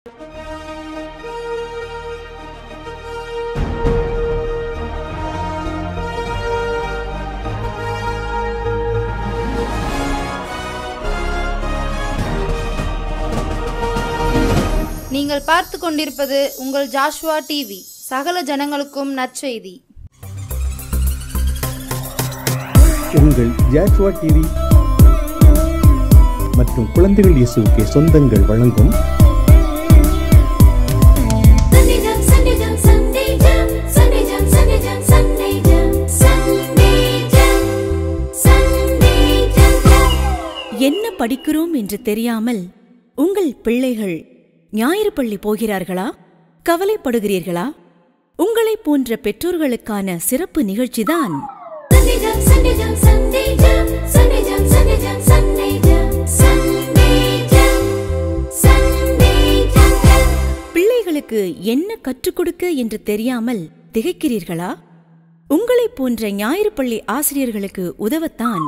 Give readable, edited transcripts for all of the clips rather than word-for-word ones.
நீங்கள் பார்த்து கொண்டிருப்பது உங்கள் ஜாஷ்வா டிவி, சகல ஜனங்களுக்கும் நற்செய்தி. உங்கள் ஜாஷ்வா டிவி மற்றும் குழந்தைகள் இயேசுவுக்கு சொந்தங்கள் வழங்கும் என்ன படிக்கிறோம் என்று தெரியாமல் உங்கள் பிள்ளைகள் ஞாயிறு பள்ளி போகிறார்களா? கவலைப்படுகிறீர்களா? உங்களை போன்ற பெற்றோர்களுக்கான சிறப்பு நிகழ்ச்சிதான் பிள்ளைகளுக்கு என்ன கற்றுக் கொடுக்க என்று தெரியாமல் திகைக்கிறீர்களா? உங்களை போன்ற ஞாயிறு பள்ளி ஆசிரியர்களுக்கு உதவத்தான்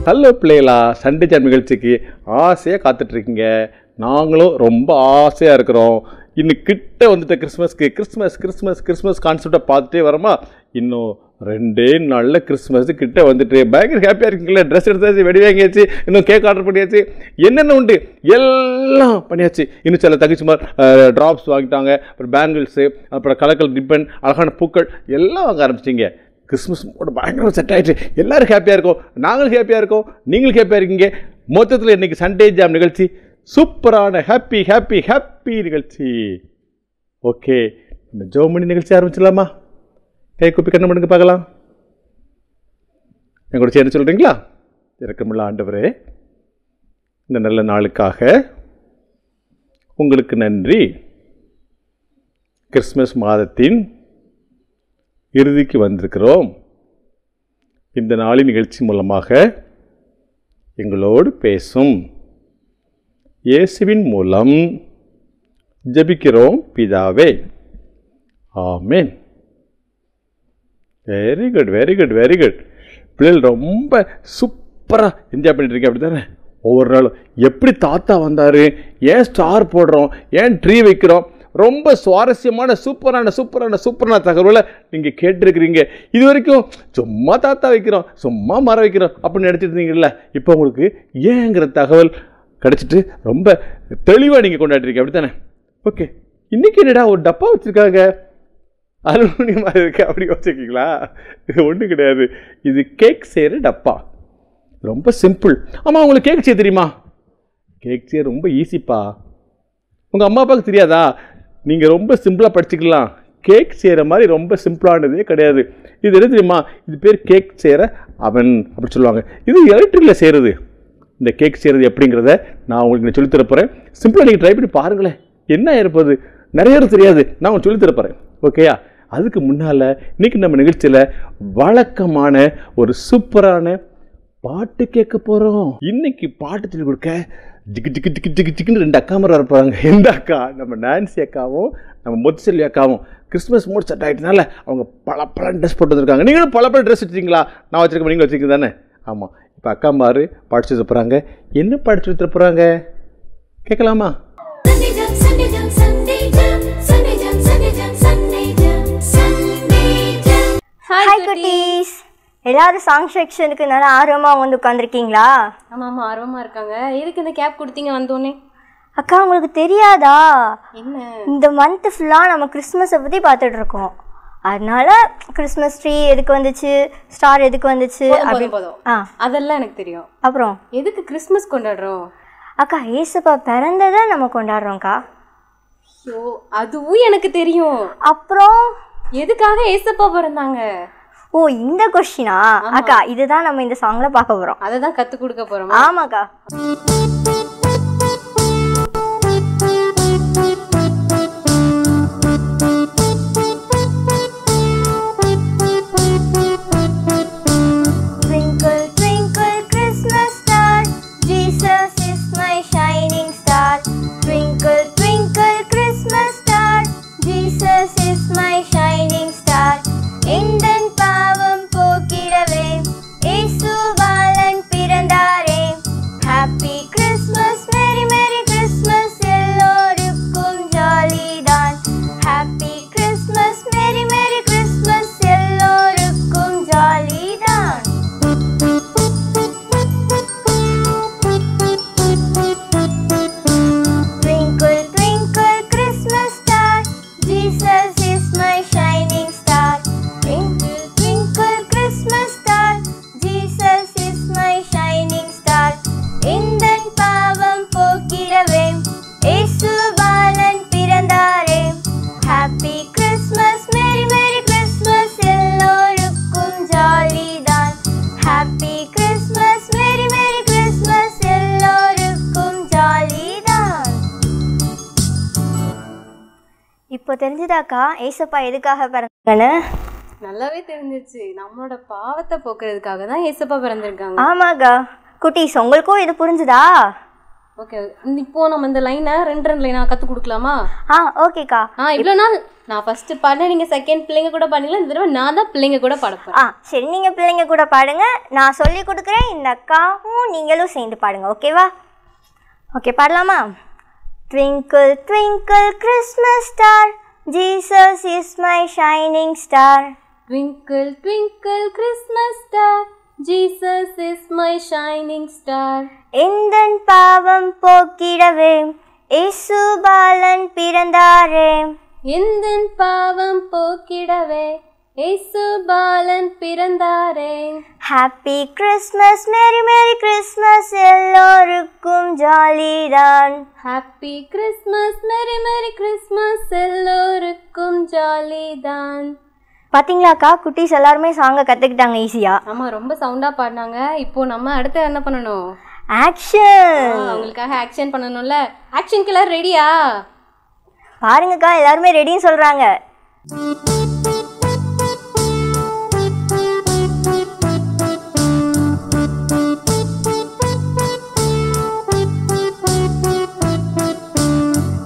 ஹலோ பிள்ளைகளா, சண்டே ஜாம் நிகழ்ச்சிக்கு ஆசையாக காத்துட்ருக்கீங்க. நாங்களும் ரொம்ப ஆசையாக இருக்கிறோம். இன்னும் கிட்ட வந்துட்ட கிறிஸ்மஸ்க்கு கிறிஸ்மஸ் கான்செப்டை பார்த்துட்டே வரோமா? இன்னும் 2 நாளில் கிறிஸ்மஸ் கிட்ட வந்துட்டு பயங்கர ஹாப்பியாக இருக்கீங்களா? ட்ரெஸ் எடுத்தாச்சு, வெடி வாங்கியாச்சு, இன்னும் கேக் ஆர்டர் பண்ணியாச்சு, என்னென்ன உண்டு எல்லாம் பண்ணியாச்சு. இன்னும் சில தகுச்சுமார் ட்ராப்ஸ் வாங்கிட்டாங்க, அப்புறம் பேங்கிள்ஸு, அப்புறம் கலக்கல் ரிப்பன், அழகான பூக்கள் எல்லாம் வாங்க ஆரம்பிச்சிங்க. கிறிஸ்மஸ் பயங்கரம் செட் ஆகிடுச்சு. எல்லோரும் ஹாப்பியாக இருக்கோம், நாங்களும் ஹாப்பியாக இருக்கோம், நீங்களும் ஹாப்பியாக இருக்கீங்க. மொத்தத்தில் இன்றைக்கி சண்டே ஜாம் நிகழ்ச்சி சூப்பரான ஹாப்பி நிகழ்ச்சி. ஓகே, நம்ம ஜோமணி நிகழ்ச்சி ஆரம்பிச்சிடலாமா? கை கூப்பி கண்ண பண்ணுங்க பார்க்கலாம். என் கூட சேர்ந்து சொல்கிறீங்களா? இரக்கமுள்ள ஆண்டவரே, இந்த நல்ல நாளுக்காக உங்களுக்கு நன்றி. கிறிஸ்மஸ் மாதத்தின் இறுதிக்கு வந்திருக்கிறோம். இந்த நாளின் நிகழ்ச்சி மூலமாக எங்களோடு பேசும் இயேசுவின் மூலம் ஜெபிக்கிறோம் பிதாவே, ஆமென். Very good. பிள்ளைகள் ரொம்ப சூப்பராக என்ஜாய் பண்ணிட்டுருக்கேன், அப்படி தானே? ஒவ்வொரு நாளும் எப்படி தாத்தா வந்தார், ஏன் ஸ்டார் போடுறோம், ஏன் ட்ரீ வைக்கிறோம், ரொம்ப சுவாரஸ்யமான சூப்பரான தகவலை நீங்கள் கேட்டிருக்கிறீங்க. இது வரைக்கும் சும்மா தாத்தா வைக்கிறோம், சும்மா மரம் வைக்கிறோம் அப்படின்னு நினச்சிட்டு இருந்தீங்கல்ல, இப்போ உங்களுக்கு ஏங்கிற தகவல் கிடச்சிட்டு ரொம்ப தெளிவாக நீங்கள் கொண்டாடிருக்கீங்க, அப்படி தானே? ஓகே, இன்றைக்கி என்னடா ஒரு டப்பா வச்சுருக்காங்க, அலுமினியமாக இருக்கு அப்படி யோசிச்சிருக்கீங்களா? இது ஒன்றும் கிடையாது, இது கேக் செய்கிற டப்பா. ரொம்ப சிம்பிள். ஆமாம், உங்களுக்கு கேக் செய்ய தெரியுமா? கேக் செய்ய ரொம்ப ஈஸிப்பா. உங்கள் அம்மா அப்பாவுக்கு தெரியாதா? நீங்கள் ரொம்ப சிம்பிளாக படிச்சுக்கலாம். கேக் செய்கிற மாதிரி ரொம்ப சிம்பிளானதே கிடையாது. இது என்ன தெரியுமா? இது பேர் கேக் செய்கிற அவன் அப்படி சொல்லுவாங்க. இது எலக்ட்ரிக்கில் செய்கிறது. இந்த கேக் செய்கிறது எப்படிங்கிறத நான் உங்களுக்கு சொல்லித்தர போகிறேன். சிம்பிளாக நீங்கள் ட்ரை பண்ணி பாருங்களேன், என்ன இருப்பது. நிறைய பேர் தெரியாது, நான் உங்களுக்கு சொல்லித்தர போகிறேன். ஓகேயா? அதுக்கு முன்னால் இன்றைக்கி நம்ம நிகழ்ச்சியில் வழக்கமான ஒரு சூப்பரான பாட்டு கேட்க போகிறோம். இன்னைக்கு பாட்டு சொல்லி கொடுக்க டிக்கு 2 அக்காமரை வரப்போகிறாங்க. எந்த அக்கா? நம்ம நான்சி அக்காவும் நம்ம முத்துசெல்வி அக்காவும். கிறிஸ்மஸ் மூட் செட் ஆகிட்டனால அவங்க பல ட்ரெஸ் போட்டு வந்திருக்காங்க. நீங்களும் பல ட்ரெஸ் வச்சுருக்கீங்களா? நான் வச்சுருக்கேன், நீங்கள் வச்சுருக்கீங்க தானே? ஆமாம். இப்போ அக்கா மாறு பாட்டு சொல்லி போகிறாங்க. என்ன பாட்டு சொல்லி போகிறாங்க கேட்கலாமா? ஹாய் குட்டீஸ், எல்லாரும் சாங் செக்ஷனுக்கு நல்லா ஆர்வமாக வந்து உட்காந்துருக்கீங்களா? ஆமாம், ஆர்வமாக இருக்காங்க. எதுக்கு இந்த கேப் கொடுத்தீங்க வந்தோடனே? அக்கா, உங்களுக்கு தெரியாதா? என்ன, இந்த மந்த் ஃபுல்லாக நம்ம கிறிஸ்மஸை பற்றி பார்த்துட்டு இருக்கோம். அதனால கிறிஸ்மஸ் ட்ரீ எதுக்கு வந்துச்சு, ஸ்டார் எதுக்கு வந்துச்சு, அதெல்லாம் எனக்கு தெரியும். அப்புறம் எதுக்கு கிறிஸ்மஸ் கொண்டாடுறோம்? அக்கா, ஏசப்பா பிறந்ததை நம்ம கொண்டாடுறோம்க்கா. ஸோ அதுவும் எனக்கு தெரியும். அப்புறம் எதுக்காக ஏசப்பா பிறந்தாங்க? ஓ, இந்த கொஸ்டினா? அக்கா, இதுதான் நம்ம இந்த சாங்ல பார்க்க போறோம். அதை தான் கற்றுக் கொடுக்க போகிறோம். ஆமாக்கா. Jesus is my shining star. எந்தன் பாவம் போக்கிடவே இயேசு பாலன் பிறந்தாரே. Happy Christmas, Merry Merry Christmas, எல்லோருக்கும் ஜாலிதான். Happy Christmas, Merry Merry Christmas, எல்லோருக்கும் ஜாலிதான். Twinkle twinkle Christmas star, Jesus is my shining star. Twinkle twinkle Christmas star, Jesus is my shining star. எந்தன் பாவம் போக்கிடவே இயேசு பாலன் பிறந்தாரே. Happy Christmas, Merry Merry Christmas, எல்லோருக்கும் ஜாலிதான். Happy Christmas, Merry Merry Christmas, எல்லோருக்கும் ஜாலிதான். இப்போ தெரிஞ்சுதாக்கா ஏசப்பா எதுக்காக பிறந்தாங்கன்னு? நல்லாவே தெரிஞ்சிருச்சு. நம்மளோட பாவத்தை போக்குறதுக்காக தான் ஏசப்பா பிறந்திருக்காங்க. ஆமாக்கா குட்டீஸ், உங்களுக்கும் இது புரிஞ்சுதா? ஓகே, இப்போ நம்ம இந்த லைனை ரெண்டு லைனா கற்றுக் கொடுக்கலாமா? ஓகேக்கா. இவ்வளோ நாள் நான் ஃபர்ஸ்ட் பாடினேன், நீங்கள் செகண்ட் பிள்ளைங்க கூட பாடிங்களா? இந்த தடவை நான் தான் பிள்ளைங்க கூட பாடப்பேன். சரி, நீங்கள் பிள்ளைங்க கூட பாடுங்க, நான் சொல்லி கொடுக்குறேன். இந்த அக்காவும் நீங்களும் சேர்ந்து பாடுங்க, ஓகேவா? ஓகே, பாடலாமா? Twinkle twinkle Christmas star, Jesus is my shining star. Twinkle twinkle Christmas star, Jesus is my shining star. எந்தன் பாவம் போக்கிடவே இயேசு பாலன் பிறந்தாரே. எந்தன் பாவம் போக்கிடவே இயேசு பாலன் பிறந்தாரே. Happy Christmas, Merry Merry Christmas, எல்லோருக்கும் ஜாலிதான். Happy Christmas, Merry Merry Christmas, எல்லோருக்கும் ஜாலிதான். பாத்தீங்களாக்கா, குட்டீஸ் எல்லாருமே சாங்கை கற்றுக்கிட்டாங்க ஈஸியாக. ஆமாம், ரொம்ப சவுண்டாக பாடினாங்க. இப்போ நம்ம அடுத்து என்ன பண்ணணும்? ஆக்ஷன். அவங்களுக்காக ஆக்ஷன் பண்ணணும்ல. ஆக்ஷனுக்கு எல்லாரும் ரெடியா? பாருங்கக்கா, எல்லாருமே ரெடின்னு சொல்கிறாங்க.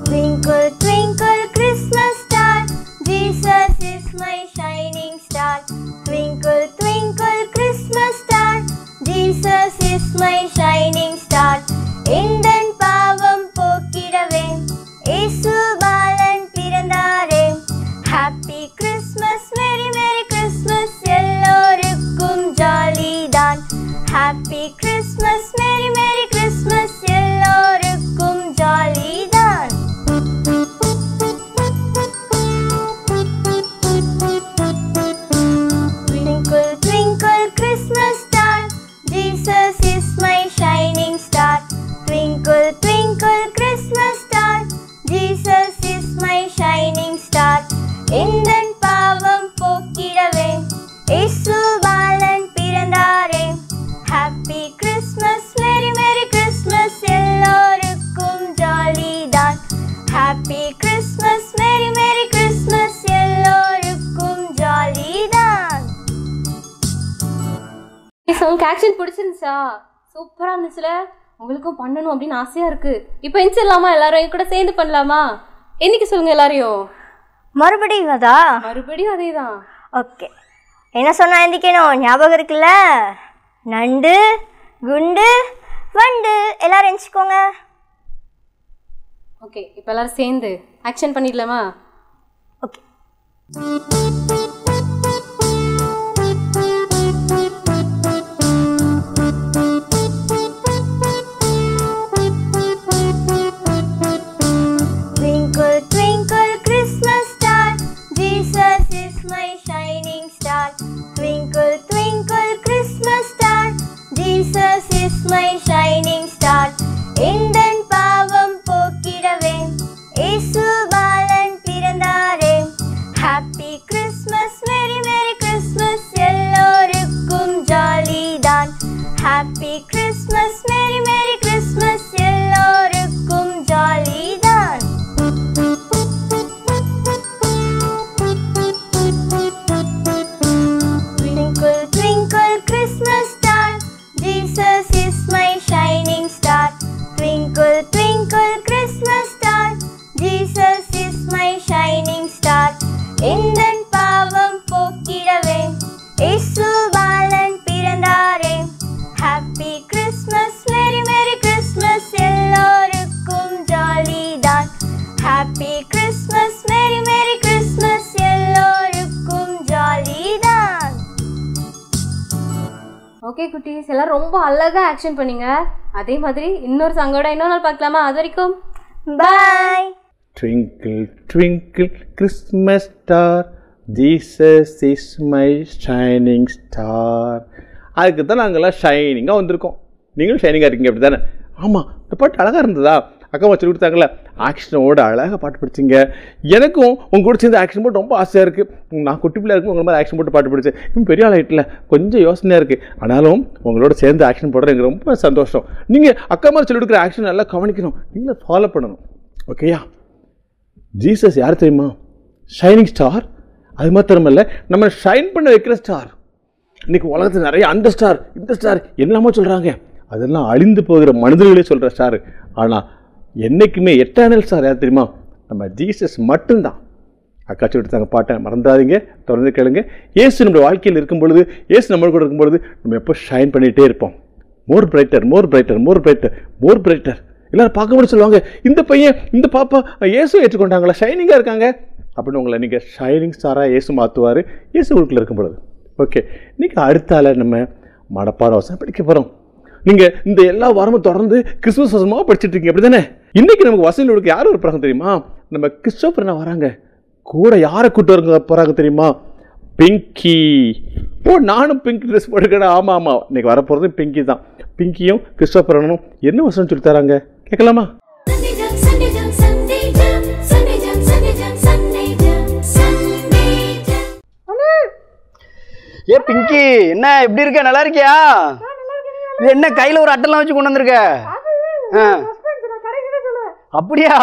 Twinkle twinkle Christmas star, Jesus is my shining star. Twinkle twinkle Christmas star, Jesus is my shining star. எந்தன் பாவம் போக்கிடவே இயேசு பாலன் பிறந்தாரே. Happy Christmas, Merry Merry Christmas, எல்லோருக்கும் ஜாலிதான். Happy Christmas, Merry Merry Christmas, எல்லோருக்கும் ஜாலிதான். Twinkle twinkle Christmas star, Jesus is my shining star. Twinkle twinkle Christmas star, Jesus is my shining star. எந்தன் பாவம் போக்கிடவே இயேசு பாலன் பிறந்தாரே. Happy Christmas, Merry Merry Christmas, எல்லோருக்கும் ஜாலிதான். Happy Christmas, Merry Merry Christmas, எல்லோருக்கும் ஜாலிதான். உங்களுக்கு action பிடிச்சிருந்துச்சா? சூப்பராக இருந்துச்சுல? உங்களுக்கும் பண்ணணும் அப்படின்னு ஆசையாக இருக்குது. இப்போ எந்திரிலாமா? எல்லாரும் என் கூட சேர்ந்து பண்ணலாமா? என்னைக்கு சொல்லுங்கள் எல்லாரையும். மறுபடியும் அதா? மறுபடியும் அதே தான். ஓகே, என்ன சொன்னா எந்திக்கணும்? ஞாபகம் இருக்குல்ல? நண்டு குண்டு வண்டு. எல்லாரும் எந்திரிச்சுக்கோங்க. ஓகே, இப்போ எல்லாரும் சேர்ந்து ஆக்ஷன் பண்ணிடலாமா? Okay. Twinkle twinkle Christmas star, Jesus is my shining star. Twinkle twinkle Christmas star, Jesus is my shining star. எந்தன் பாவம் போக்கிடவே இயேசு பாலன் பிறந்தாரே. Happy Christmas. எந்தன் பாவம் போக்கிடவே இயேசு பாலன் பிறந்தாரே. ஹாப்பி கிறிஸ்மஸ், மேரி மேரி கிறிஸ்மஸ், எல்லோருக்கும் ஜாலி தான். ஹாப்பி கிறிஸ்மஸ், மேரி மேரி கிறிஸ்மஸ், எல்லோருக்கும் ஜாலி தான். ஓகே குட்டீஸ், எல்லாரும் ரொம்ப அழகா ஆக்ஷன் பண்ணீங்க. அதே மாதிரி இன்னொரு சாங்கோட இன்னொரு நாள் பார்க்கலாமா? அது வரைக்கும் பாய். Twinkle, twinkle, Christmas star, Jesus is my shining star. அதுக்கு தான் நாங்கள்லாம் ஷைனிங்காக வந்திருக்கோம். நீங்களும் ஷைனிங்காக இருக்கீங்க, அப்படி தானே? ஆமாம், இந்த பாட்டு அழகாக இருந்ததா? அக்கா சொல்லி கொடுத்தாங்களே, ஆக்ஷனோட அழகாக பாட்டு படிச்சிங்க. எனக்கும் உங்கள் கூட சேர்ந்து ஆக்ஷன் போட்டு ரொம்ப ஆசையாக இருக்குது. நான் குட்டி பிள்ளையா இருக்கும் உங்களை மாதிரி ஆக்ஷன் போட்டு பாட்டு படித்தேன். இன்னும் பெரிய ஆள் ஆகிட்டில் கொஞ்சம் யோசனையாக இருக்குது. ஆனாலும் உங்களோட சேர்ந்து ஆக்ஷன் போடுறது எனக்கு ரொம்ப சந்தோஷம். நீங்கள் அக்கா மாதிரி சொல்லி கொடுக்குற ஆக்ஷன் நல்லா கவனிக்கணும், நீங்களே ஃபாலோ பண்ணணும். ஓகேயா? ஜீசஸ் யார் தெரியுமா? Shining star. அது மாத்திரமல்ல, நம்ம ஷைன் பண்ண வைக்கிற ஸ்டார். இன்றைக்கி உலகத்தில் நிறைய அந்த ஸ்டார் இந்த ஸ்டார் எல்லாமே சொல்கிறாங்க. அதெல்லாம் அழிந்து போகிற மனிதர்களே சொல்கிற ஸ்டார். ஆனால் என்றைக்குமே எட்டர்னல் ஸ்டார் யார் தெரியுமா? நம்ம ஜீசஸ் மட்டும்தான். அக்கா சொல்லிட்டாங்க பாட்டை மறந்துடாதீங்க, தொடர்ந்து கேளுங்க. இயேசு நம்மளுடைய வாழ்க்கையில் இருக்கும் பொழுது, இயேசு நம்ம கூட இருக்கும் பொழுது நம்ம எப்போ ஷைன் பண்ணிகிட்டே இருப்போம். மோர் பிரைட்டர், மோர் பிரைட்டர், மோர் பிரைட்டர், மோர் பிரைட்டர். எல்லோரும் பார்க்கும்போது சொல்லுவாங்க, இந்த பையன் இந்த பாப்பா இயேசு ஏற்றுக்கொண்டாங்களா, ஷைனிங்காக இருக்காங்க அப்படின்னு. உங்களை நீங்கள் ஷைனிங் ஸ்டாராக இயேசு மாற்றுவார், இயேசு உங்களுக்குள்ள இருக்கும் பொழுது. ஓகே, இன்றைக்கி அடுத்தால நம்ம மனப்பாட வசனம் படிக்க போகிறோம். நீங்கள் இந்த எல்லா வாரமும் தொடர்ந்து கிறிஸ்துமஸ் வசனமாக படிச்சுட்டு இருக்கீங்க, அப்படி தானே? இன்றைக்கி நமக்கு வசனம் கொடுக்க யாரும் ஒரு போகிறாங்க தெரியுமா? நம்ம கிறிஸ்டோபர் வராங்க. கூட யாரை கூட்டு வர போகிறாங்க தெரியுமா? பிங்கி. ஓ, நானும் பிங்க் ட்ரெஸ் போட்டுக்கிறேன். ஆமாம் ஆமாம், இன்றைக்கி வரப்போகிறது பிங்கி தான். பிங்கியும் கிறிஸ்டோபரனும் என்ன வசனம் சொல்லி தராங்க கேட்கலாமா? ஏ பிங்கி, என்ன எப்படி இருக்க? நல்லா இருக்கியா? இது என்ன கையில் ஒரு அட்டெல்லாம் வச்சு கொண்டு வந்திருக்க? அப்படியா?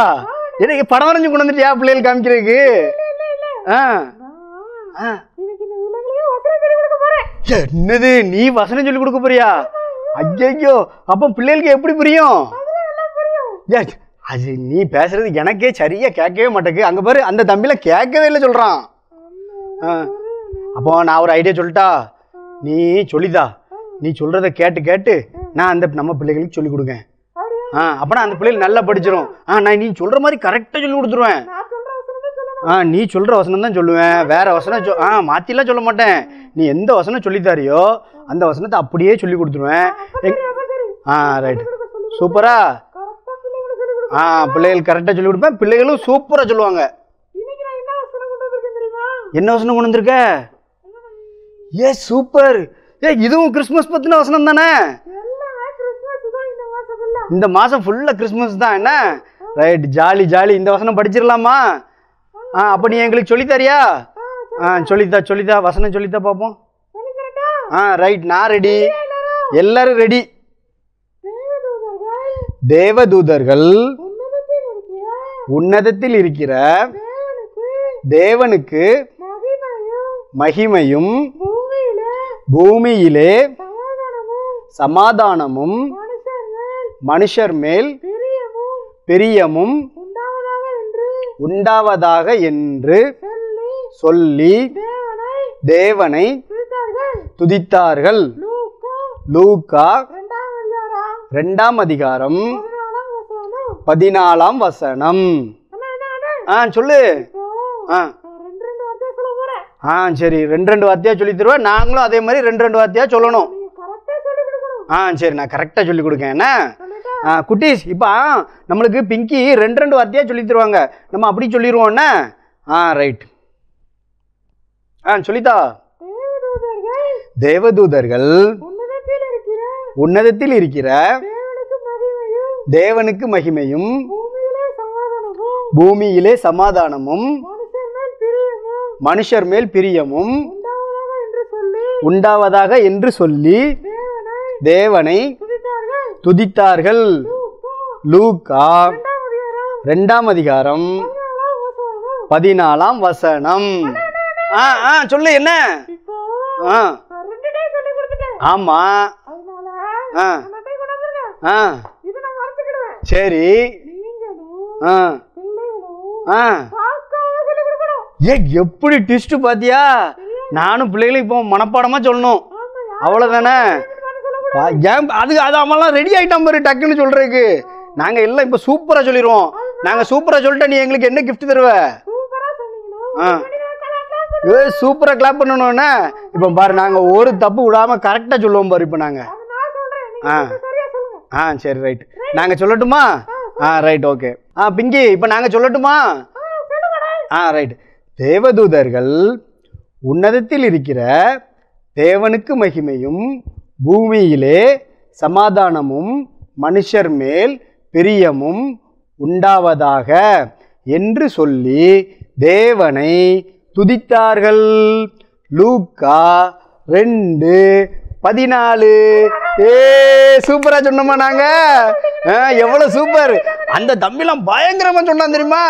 எனக்கு படம் வரைஞ்சு கொண்டு வந்துட்டியா பிள்ளைகள் காமிக்கிறதுக்கு? என்னது, நீ வசனம் சொல்லி கொடுக்க போறியா? ஐயோ, அப்போ பிள்ளைகளுக்கு எப்படி புரியும்? அது நீ பேசுறது எனக்கே சரியா கேட்கவே மாட்டேக்கு. அங்க பாரு, அந்த தம்பில கேட்கவே இல்லை சொல்றான். அப்போ நான் ஒரு ஐடியா சொல்லிட்டா, நீ சொல்லிதா. நீ சொல்றத கேட்டு கேட்டு நான் அந்த நம்ம பிள்ளைகளுக்கு சொல்லி கொடுக்கேன். அப்பனா அந்த பிள்ளைகள் நல்லா படிச்சிடும். நான் நீ சொல்ற மாதிரி கரெக்டா சொல்லி கொடுத்துருவேன். நீ சொல்ற வசனம் தான் சொல்லுவேன், வேற வசனம் மாத்திலாம் சொல்ல மாட்டேன். நீ எந்த வசனம் சொல்லித்தாரியோ அந்த வசனத்தை அப்படியே சொல்லி கொடுத்துருவேன். ரைட், சூப்பரா. பிள்ளைகள் கரெக்டா சொல்லி கொடுப்பேன், பிள்ளைகளும் சூப்பரா சொல்லுவாங்க. என்ன வசனம் கொண்டு வந்திருக்க? ஏ சூப்பர். ஏ இதுவும் கிறிஸ்துமஸ் பத்தின வசனம் தானே? இந்த மாசம் ஃபுல்லா கிறிஸ்துமஸ் தான். என்ன ரைட், ஜாலி ஜாலி. இந்த வசனம் படிச்சிடலாமா? அப்ப நீ எங்களுக்கு சொல்லித்தரியா? சொல்லித்தா வசனம் சொல்லித்தா பாப்போம். ரைட், நான் ரெடி, எல்லாரும் ரெடி. தேவதூதர்கள் உன்னதத்தில் இருக்கிற தேவனுக்கு மகிமையும் பூமியிலே சமாதானமும் மனுஷர் மேல் பிரியமும் உண்டாவதாக என்று சொல்லி தேவனை துதித்தார்கள். லூக்கா 2ஆம் அதிகாரம் 14ஆம் வசனம். சொல்லு. சரி, 2 வார்த்தையா சொல்லி தருவேன். நாங்களும் அதே மாதிரி 2 வார்த்தையா சொல்லணும். சரி, நான் கரெக்டா சொல்லி கொடுக்கேன். என்ன குட்டீஸ், இப்போ நம்மளுக்கு பிங்கி 2 வார்த்தையா சொல்லி தருவாங்க. நம்ம அப்படி சொல்லிடுவோம். என்ன ரைட், சொல்லித்தா. தேவதூதர்கள் உன்னதத்தில் இருக்கிற தேவனுக்கு மகிமையும் பூமியிலே சமாதானமும் மனுஷர் மேல் பிரியமும் உண்டாவதாக என்று சொல்லி தேவனை துதித்தார்கள். லூக்கா 2ஆம் அதிகாரம் 14ஆம் வசனம். சொல்லு. என்ன? ஆமா. சரி. எப்படி ட்விஸ்ட் பாத்தியா? நானும் பிள்ளைகளுக்கு இப்போ மனப்பாடமா சொல்லணும், அவ்வளவுதானே? அது அவெல்லாம் ரெடி ஆயிட்டான் பாரு டக்குன்னு சொல்றதுக்கு. நாங்க எல்லாம் இப்ப சூப்பரா சொல்லிடுவோம். நாங்க சூப்பரா சொல்லிட்டா நீ எங்களுக்கு என்ன கிஃப்ட் தருவ? சூப்பரா கிளாப் பண்ணணும்னா இப்ப பாரு, நாங்க ஒரு தப்பு விடாம கரெக்டா சொல்லுவோம் பாரு. இப்ப நாங்க சரி ரைட், நாங்க சொல்லட்டுமா? Right okay. பிங்கி இப்ப நாங்க சொல்லட்டுமா? ரைட். தேவதூதர்கள் உன்னதத்தில் இருக்கிற தேவனுக்கு மகிமையும் பூமியிலே சமாதானமும் மனுஷர் மேல் பிரியமும் உண்டாவதாக என்று சொல்லி தேவனை துதித்தார்கள். லூக்கா 2:14. சூப்பரா சொன்னோமா நாங்க? எவ்வளவு சூப்பர்! அந்த தம்பிலாம் பயங்கரமா சொன்னான் தெரியுமா?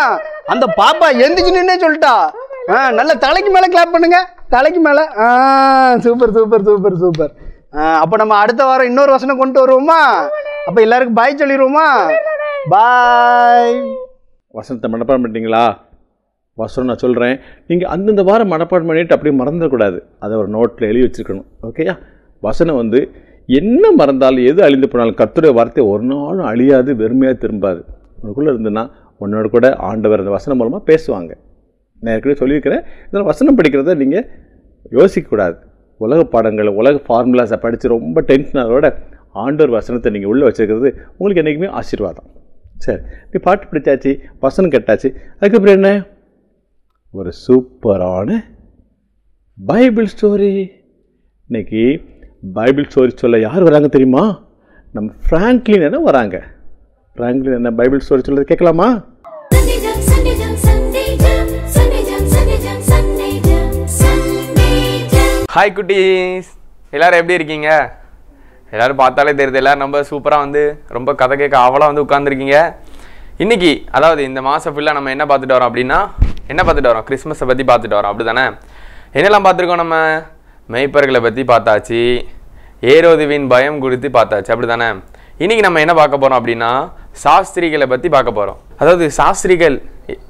அந்த பாப்பா எந்திரிச்சு நின்னே சொல்லிட்டா. நல்ல தலைக்கு மேல கிளாப் பண்ணுங்க, தலைக்கு மேல. Super super super super. அப்ப நம்ம அடுத்த வாரம் இன்னொரு வசனம் கொண்டு வருவோமா? அப்ப எல்லாருக்கும் பாய் சொல்லிடுவோமா? பாய். வசனத்தை மனப்பாடம் பண்ணிட்டீங்களா? வசனம் நான் சொல்கிறேன், நீங்கள் அந்தந்த வாரம் மனப்பாடம் பண்ணிட்டு அப்படியே மறந்துடக்கூடாது. அதை ஒரு நோட்டில் எழுதி வச்சுருக்கணும். ஓகேயா? வசனம் வந்து என்ன மறந்தாலும் எது அழிந்து போனாலும் கர்த்தருடைய வார்த்தை ஒரு நாளும் அழியாது, வெறுமையாக திரும்பாது. உனக்குள்ளே இருந்துன்னா உன்னோட கூட ஆண்டவர் அந்த வசனம் மூலமாக பேசுவாங்க. நான் ஏற்கனவே சொல்லியிருக்கிறேன், இதனால் வசனம் படிக்கிறத நீங்கள் யோசிக்கக்கூடாது. உலக பாடங்கள், உலக ஃபார்முலாஸை படித்து ரொம்ப டென்ஷனானதோட ஆண்டவர் வசனத்தை நீங்கள் உள்ளே வச்சுருக்கிறது உங்களுக்கு என்றைக்குமே ஆசீர்வாதம். சரி, நீ பாட்டு பிடிச்சாச்சு, வசனம் கேட்டாச்சு, அதுக்கப்புறம் என்ன? ஒரு சூப்பரான பைபிள் ஸ்டோரி. இன்னைக்கு பைபிள் ஸ்டோரி சொல்ல யார் வராங்க தெரியுமா? நம்ம ஃப்ராங்க்லின் என்ன வராங்க. ஃப்ராங்க்லின் என்ன பைபிள் ஸ்டோரி சொல்றது கேட்கலாமா? ஹாய் குட்டீஸ், எல்லாரும் எப்படி இருக்கீங்க? எல்லாரும் பார்த்தாலே தெரியுது, எல்லாரும் நம்ம சூப்பராக வந்து ரொம்ப கதை கேட்க ஆவலாக வந்து உட்காந்துருக்கீங்க. இன்னைக்கு அதாவது இந்த மாதம் ஃபுல்லாக நம்ம என்ன பார்த்துட்டு வரோம் அப்படின்னா, என்ன பார்த்துட்டு வரோம்? கிறிஸ்மஸை பற்றி பார்த்துட்டு வரோம், அப்படி தானே? என்னெல்லாம் பார்த்துருக்கோம்? நம்ம மெய்ப்பர்களை பற்றி பார்த்தாச்சு, ஏரோதுவின் பயம் குறித்து பார்த்தாச்சு, அப்படி தானே? இன்றைக்கி நம்ம என்ன பார்க்க போகிறோம் அப்படின்னா, சாஸ்திரிகளை பற்றி பார்க்க போகிறோம். அதாவது சாஸ்திரிகள்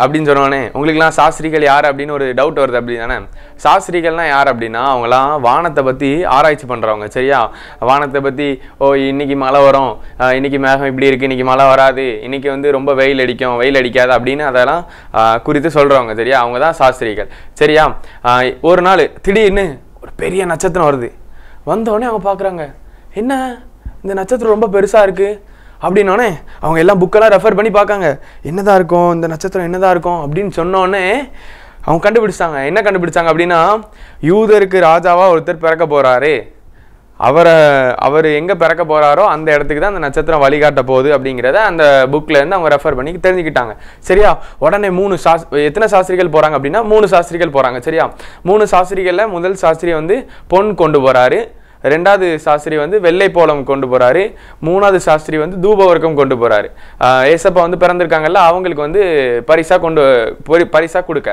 அப்படின்னு சொன்னோடனே உங்களுக்குலாம் சாஸ்திரிகள் யார் அப்படின்னு ஒரு டவுட் வருது, அப்படி தானே? சாஸ்திரிகள்னால் யார் அப்படின்னா, அவங்களாம் வானத்தை பற்றி ஆராய்ச்சி பண்ணுறவங்க. சரியா? வானத்தை பற்றி இன்னைக்கு மழை வரும், இன்னைக்கு மேகம் இப்படி இருக்குது, இன்றைக்கி மழை வராது, இன்றைக்கி வந்து ரொம்ப வெயில் அடிக்கும், வெயில் அடிக்காது அப்படின்னு அதெல்லாம் குறித்து சொல்கிறவங்க. சரியா? அவங்க தான் சாஸ்திரிகள். சரியா? ஒரு நாள் திடீர்னு ஒரு பெரிய நட்சத்திரம் வருது. வந்தோடனே அவங்க பார்க்குறாங்க, என்ன இந்த நட்சத்திரம் ரொம்ப பெருசாக இருக்குது அப்படின்னோடனே அவங்க எல்லாம் புக்கெல்லாம் ரெஃபர் பண்ணி பார்க்காங்க, என்னதான் இருக்கும் இந்த நட்சத்திரம், என்னதான் இருக்கும் அப்படின்னு சொன்னோடனே அவங்க கண்டுபிடிச்சாங்க. என்ன கண்டுபிடிச்சாங்க அப்படின்னா, யூதருக்கு ராஜாவாக ஒருத்தர் பிறக்க போகிறாரு, அவர் எங்கே பிறக்க போகிறாரோ அந்த இடத்துக்கு தான் அந்த நட்சத்திரம் வழிகாட்ட போகுது அப்படிங்கிறத அந்த புக்கிலேருந்து அவங்க ரெஃபர் பண்ணி தெரிஞ்சுக்கிட்டாங்க. சரியா? உடனே எத்தனை சாஸ்திரிகள் போகிறாங்க அப்படின்னா 3 சாஸ்திரிகள் போகிறாங்க. சரியா? 3 சாஸ்திரிகளில் முதல் சாஸ்திரி வந்து பொன் கொண்டு போகிறாரு, 2வது சாஸ்திரி வந்து வெள்ளை போலம் கொண்டு போகிறாரு, 3வது சாஸ்திரி வந்து தூபவர்க்கம் கொண்டு போகிறாரு. ஏசப்பா வந்து பிறந்திருக்காங்கல்ல, அவங்களுக்கு வந்து பரிசா கொடுக்க.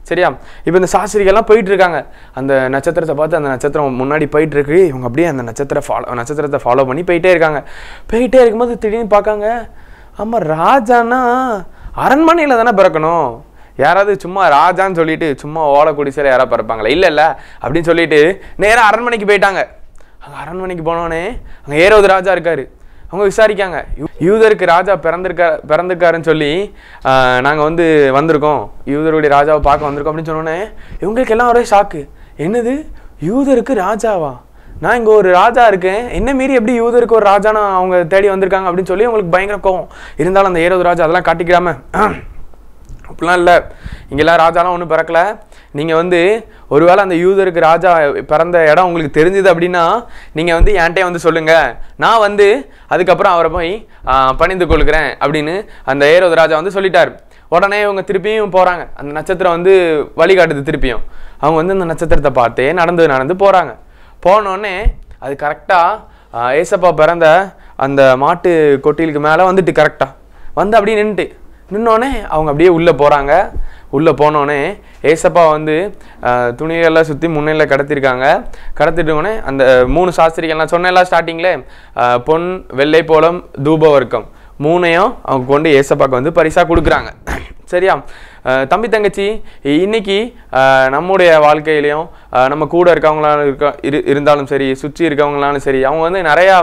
சரியா? இப்போ இந்த சாஸ்திரிகள்லாம் போயிட்டு இருக்காங்க, அந்த நட்சத்திரத்தை பார்த்து அந்த நட்சத்திரம் முன்னாடி போயிட்டு இருக்கு. இவங்க அப்படியே அந்த நட்சத்திரத்தை ஃபாலோ பண்ணி போயிட்டே இருக்காங்க. போயிட்டே இருக்கும்போது திடீர்னு பார்க்காங்க, ஆமாம் ராஜானா அரண்மனையில் தானே பிறக்கணும், யாராவது சும்மா ராஜான்னு சொல்லிட்டு சும்மா ஓலை குடிசையில் யாராவது பிறப்பாங்களா? இல்லை அப்படின்னு சொல்லிட்டு நேராக அரண்மனைக்கு போயிட்டாங்க. அங்கே அரண்மனைக்கு போனோடனே அங்கே ஏரோது ராஜா இருக்காரு. அவங்க விசாரிக்காங்க, யூதருக்கு ராஜா பிறந்திருக்காருன்னு சொல்லி நாங்கள் வந்து வந்திருக்கோம், யூதருடைய ராஜாவை பார்க்க வந்திருக்கோம் அப்படின்னு சொன்னோன்னே இவங்களுக்கு எல்லாம் ஒரே ஷாக்கு. என்னது, யூதருக்கு ராஜாவா? நான் இங்கே ஒரு ராஜா இருக்கேன், என்ன மீறி எப்படி யூதருக்கு ஒரு ராஜானா அவங்க தேடி வந்திருக்காங்க அப்படின்னு சொல்லி அவங்களுக்கு பயங்கர கோவம். இருந்தாலும் அந்த ஏரோது ராஜா அதெல்லாம் காட்டிக்கிறாம, அப்படிலாம் இல்லை, இங்கெல்லாம் ராஜாலாம் ஒன்றும் பிறக்கல, நீங்கள் வந்து ஒருவேளை அந்த யூதருக்கு ராஜா பிறந்த இடம் உங்களுக்கு தெரிஞ்சுது அப்படின்னா நீங்கள் வந்து என்கிட்ட வந்து சொல்லுங்கள், நான் வந்து அதுக்கப்புறம் அவரை போய் பணிந்து கொள்கிறேன் அப்படின்னு அந்த ஏரோது ராஜா வந்து சொல்லிட்டார். உடனே இவங்க திருப்பியும் போகிறாங்க, அந்த நட்சத்திரம் வந்து வழிகாட்டுது. திருப்பியும் அவங்க வந்து அந்த நட்சத்திரத்தை பார்த்தே நடந்து போகிறாங்க. போனோடனே அது கரெக்டாக ஏசப்பா பிறந்த அந்த மாட்டு கொட்டிலுக்கு மேலே வந்துட்டு கரெக்டாக வந்து அப்படியே நின்னோடனே அவங்க அப்படியே உள்ளே போகிறாங்க. உள்ளே போனோடனே ஏசப்பா வந்து துணிகள்லாம் சுற்றி முன்னையில் கடத்திட்டோடனே அந்த 3 சாஸ்திரிகள் நான் சொன்னேன்லாம் ஸ்டார்டிங்கில், பொன் வெள்ளை போலம் தூபவர்க்கம் 3ஐயும் அவங்க கொண்டு ஏசப்பாக்கு வந்து பரிசாக கொடுக்குறாங்க. சரியா? தம்பி தங்கச்சி இன்னைக்கு நம்முடைய வாழ்க்கையிலையும் நம்ம கூட இருக்கவங்களாலும் இருந்தாலும் சரி, சுற்றி இருக்கவங்களாலும் சரி, அவங்க வந்து நிறையா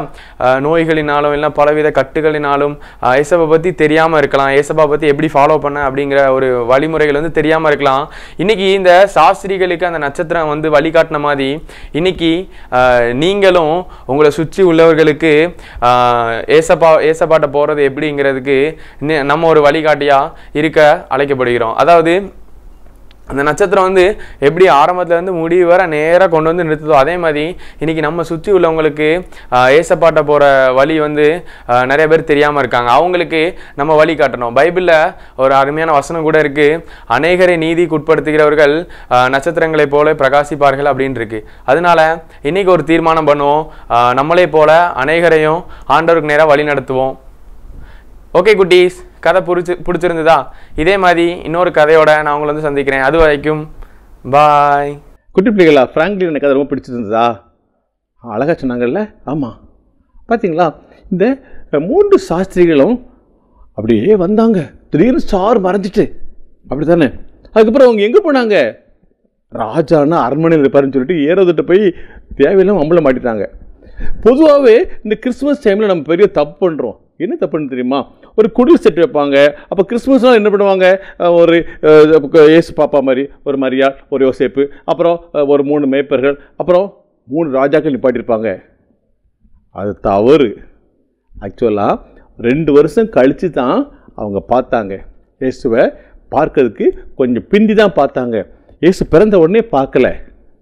நோய்களினாலும் இல்லை பலவித கட்டுகளினாலும் ஏசப்பா பற்றி தெரியாமல் இருக்கலாம், ஏசப்பா பற்றி எப்படி ஃபாலோ பண்ண அப்படிங்கிற ஒரு வழிமுறைகள் வந்து தெரியாமல் இருக்கலாம். இன்னைக்கு இந்த சாஸ்திரிகளுக்கு அந்த நட்சத்திரம் வந்து வழிகாட்டின மாதிரி இன்னைக்கு நீங்களும் உங்களை சுற்றி உள்ளவர்களுக்கு ஏசப்பாட்ட போகிறது எப்படிங்கிறதுக்கு நம்ம ஒரு வழிகாட்டியாக இருக்க அழைக்கப்படுகிறோம். அதாவது அந்த நட்சத்திரம் வந்து எப்படி ஆரம்பத்தில் வந்து முடிவு வர நேராக கொண்டு வந்து நிறுத்துதோ, அதே மாதிரி இன்றைக்கி நம்ம சுற்றி உள்ளவங்களுக்கு ஏசப்பாட்ட போகிற வழி வந்து நிறைய பேர் தெரியாமல் இருக்காங்க. அவங்களுக்கு நம்ம வழி காட்டணும். பைபிளில் ஒரு அருமையான வசனம் கூட இருக்குது, அநேகரை நீதிக்கு உட்படுத்துகிறவர்கள் நட்சத்திரங்களைப் போல பிரகாசிப்பார்கள் அப்படின்னு இருக்கு. அதனால இன்றைக்கி ஒரு தீர்மானம் பண்ணுவோம், நம்மளே போல அநேகரையும் ஆண்டவருக்கு நேராக வழி நடத்துவோம். ஓகே குட்டீஸ், கதை பிடிச்சிருந்ததா? இதே மாதிரி இன்னொரு கதையோட நான் உங்களை வந்து சந்திக்கிறேன். அது வரைக்கும் பாய். குட்டி பிள்ளைகளா, ஃப்ராங்க்லின் எனக்கு கதை ரொம்ப பிடிச்சிருந்ததா? அழகாக சொன்னாங்கல்ல? ஆமாம், பார்த்தீங்களா? இந்த 3 சாஸ்திரிகளும் அப்படியே வந்தாங்க, திடீர்னு ஸ்டார் மறைஞ்சிட்டு, அப்படி தானே? அதுக்கப்புறம் அவங்க எங்கே போனாங்க? ராஜானா அரண்மனையில் இருப்பாருன்னு சொல்லிட்டு ஏரோதிட்ட போய் தேவையில்லாமல் அம்பளை மாட்டிட்டாங்க. பொதுவாகவே இந்த கிறிஸ்மஸ் டைமில் நம்ம பெரிய தப்பு பண்ணுறோம். என்ன தப்புன்னு தெரியுமா? ஒரு குடில் செட் வைப்பாங்க. அப்போ கிறிஸ்மஸ்னால் என்ன பண்ணுவாங்க? ஒரு ஏசு பாப்பா மாதிரி ஒரு மரியாள், ஒரு யோசேப்பு, அப்புறம் ஒரு 3 மேய்ப்பர்கள், அப்புறம் 3 ராஜாக்கள் நிப்பாட்டியிருப்பாங்க. அது தவறு. ஆக்சுவலாக 2 வருஷம் கழித்து தான் அவங்க பார்த்தாங்க. இயேசுவை பார்க்கறதுக்கு கொஞ்சம் பிந்தி தான் பார்த்தாங்க. இயேசு பிறந்த உடனே பார்க்கல.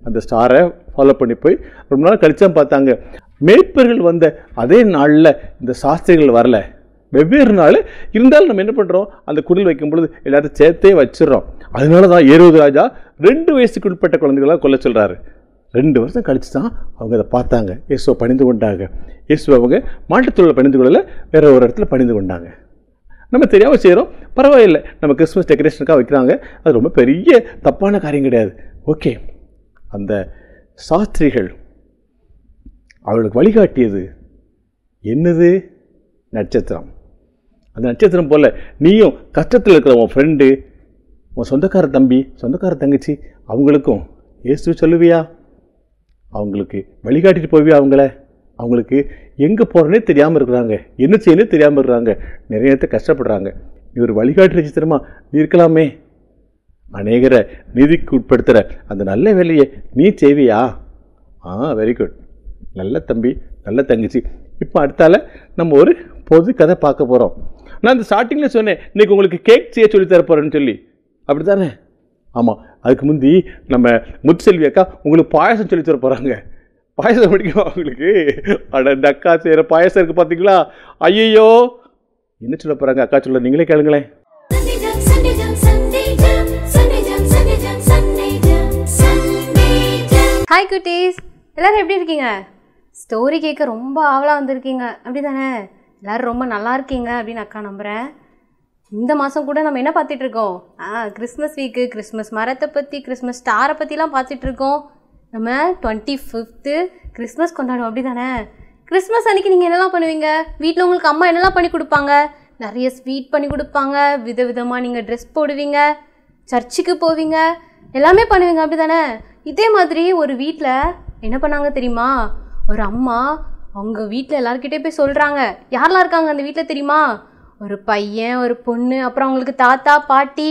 அந்த ஸ்டாரை ஃபாலோ பண்ணி போய் ரொம்ப நாள் கழிச்சு தான் பார்த்தாங்க. மேய்ப்பர்கள் வந்த அதே நாளில் இந்த சாஸ்திரிகள் வரல, வெவ்வேறு நாள் இருந்தாலும் நம்ம என்ன பண்ணுறோம்? அந்த குடில் வைக்கும் பொழுது எல்லாத்தையும் சேர்த்தே வச்சிடறோம். அதனால தான் ஏரோது ராஜா 2 வயசுக்கு உட்பட்ட குழந்தைகளாக கொல்ல சொல்கிறாரு. 2 வருஷம் கழிச்சு தான் அவங்க அதை பார்த்தாங்க. இயேசுவை பணிந்து கொண்டாங்க. இயேசுவை அவங்க மாட்டுத்தொழில் பணிந்து கொள்ளல, வேற ஒரு இடத்துல பணிந்து கொண்டாங்க. நம்ம தெரியாமல் செய்கிறோம், பரவாயில்லை. நம்ம கிறிஸ்மஸ் டெக்கரேஷனுக்காக வைக்கிறாங்க, அது ரொம்ப பெரிய தப்பான காரியம் கிடையாது. ஓகே, அந்த சாஸ்திரிகள் அவளுக்கு வழிகாட்டியது என்னது? நட்சத்திரம். அந்த நட்சத்திரம் போல் நீயும் கஷ்டத்தில் இருக்கிற உன் ஃப்ரெண்டு, உன் சொந்தக்கார தம்பி, சொந்தக்கார தங்கச்சி, அவங்களுக்கும் இயேசு சொல்லுவியா? அவங்களுக்கு வழிகாட்டிட்டு போவியா? அவங்களுக்கு எங்கே போகிறனே தெரியாமல் இருக்கிறாங்க, என்ன செய்யணும் தெரியாமல் இருக்கிறாங்க, நிறைய நேரத்தை கஷ்டப்படுறாங்க. நீ ஒரு வழிகாட்டி நட்சத்திரமா நீ இருக்கலாமே. அநேகரை நீதிக்கு உட்படுத்துகிற அந்த நல்ல வேலையை நீ செய்வியா? வெரி குட், நல்ல தம்பி, நல்ல தங்கச்சி. இப்போ அடுத்தால நம்ம ஒரு பொது கதை பார்க்க போகிறோம். நான் இந்த ஸ்டார்டிங்கில் சொன்னேன், இன்றைக்கி உங்களுக்கு கேக் செய்ய சொல்லித்தர போகிறேன்னு சொல்லி, அப்படி தானே? ஆமாம், அதுக்கு முந்தி நம்ம முத்துசெல்வி அக்கா உங்களுக்கு பாயசம் சொல்லித்தர போகிறாங்க. பாயசம் பிடிக்கும் அவங்களுக்கு. இந்த அக்கா செய்கிற பாயசம் இருக்குது பார்த்தீங்களா? ஐயோ, என்ன சொல்ல போகிறாங்க அக்கா? சொல்ல நீங்களே கேளுங்களேன். ஹாய் குட்டீஸ், எல்லோரும் எப்படி இருக்கீங்க? ஸ்டோரி கேட்க ரொம்ப ஆவலாக வந்திருக்கீங்க, அப்படி தானே? எல்லோரும் ரொம்ப நல்லா இருக்கீங்க அப்படின்னு அக்கா நம்புகிறேன். இந்த மாதம் கூட நம்ம என்ன பார்த்துட்டு இருக்கோம்? கிறிஸ்மஸ் வீக்கு, கிறிஸ்மஸ் மரத்தை பற்றி, கிறிஸ்மஸ் ஸ்டாரை பற்றிலாம் பார்த்துட்டு இருக்கோம். நம்ம 25th கிறிஸ்மஸ் கொண்டாடுவோம், அப்படி தானே? கிறிஸ்மஸ் அன்றைக்கி நீங்கள் என்னெல்லாம் பண்ணுவீங்க? வீட்டில் உங்களுக்கு அம்மா என்னெல்லாம் பண்ணி கொடுப்பாங்க? நிறைய ஸ்வீட் பண்ணி கொடுப்பாங்க, விதவிதமாக நீங்கள் ட்ரெஸ் போடுவீங்க, சர்ச்சுக்கு போவீங்க, எல்லாமே பண்ணுவீங்க, அப்படி தானே? இதே மாதிரி ஒரு வீட்டில் என்ன பண்ணாங்க தெரியுமா? ஒரு அம்மா அவங்க வீட்டில் எல்லாருக்கிட்டே போய் சொல்கிறாங்க. யாரெல்லாம் இருக்காங்க அந்த வீட்டில் தெரியுமா? ஒரு பையன், ஒரு பொண்ணு, அப்புறம் அவங்களுக்கு தாத்தா பாட்டி,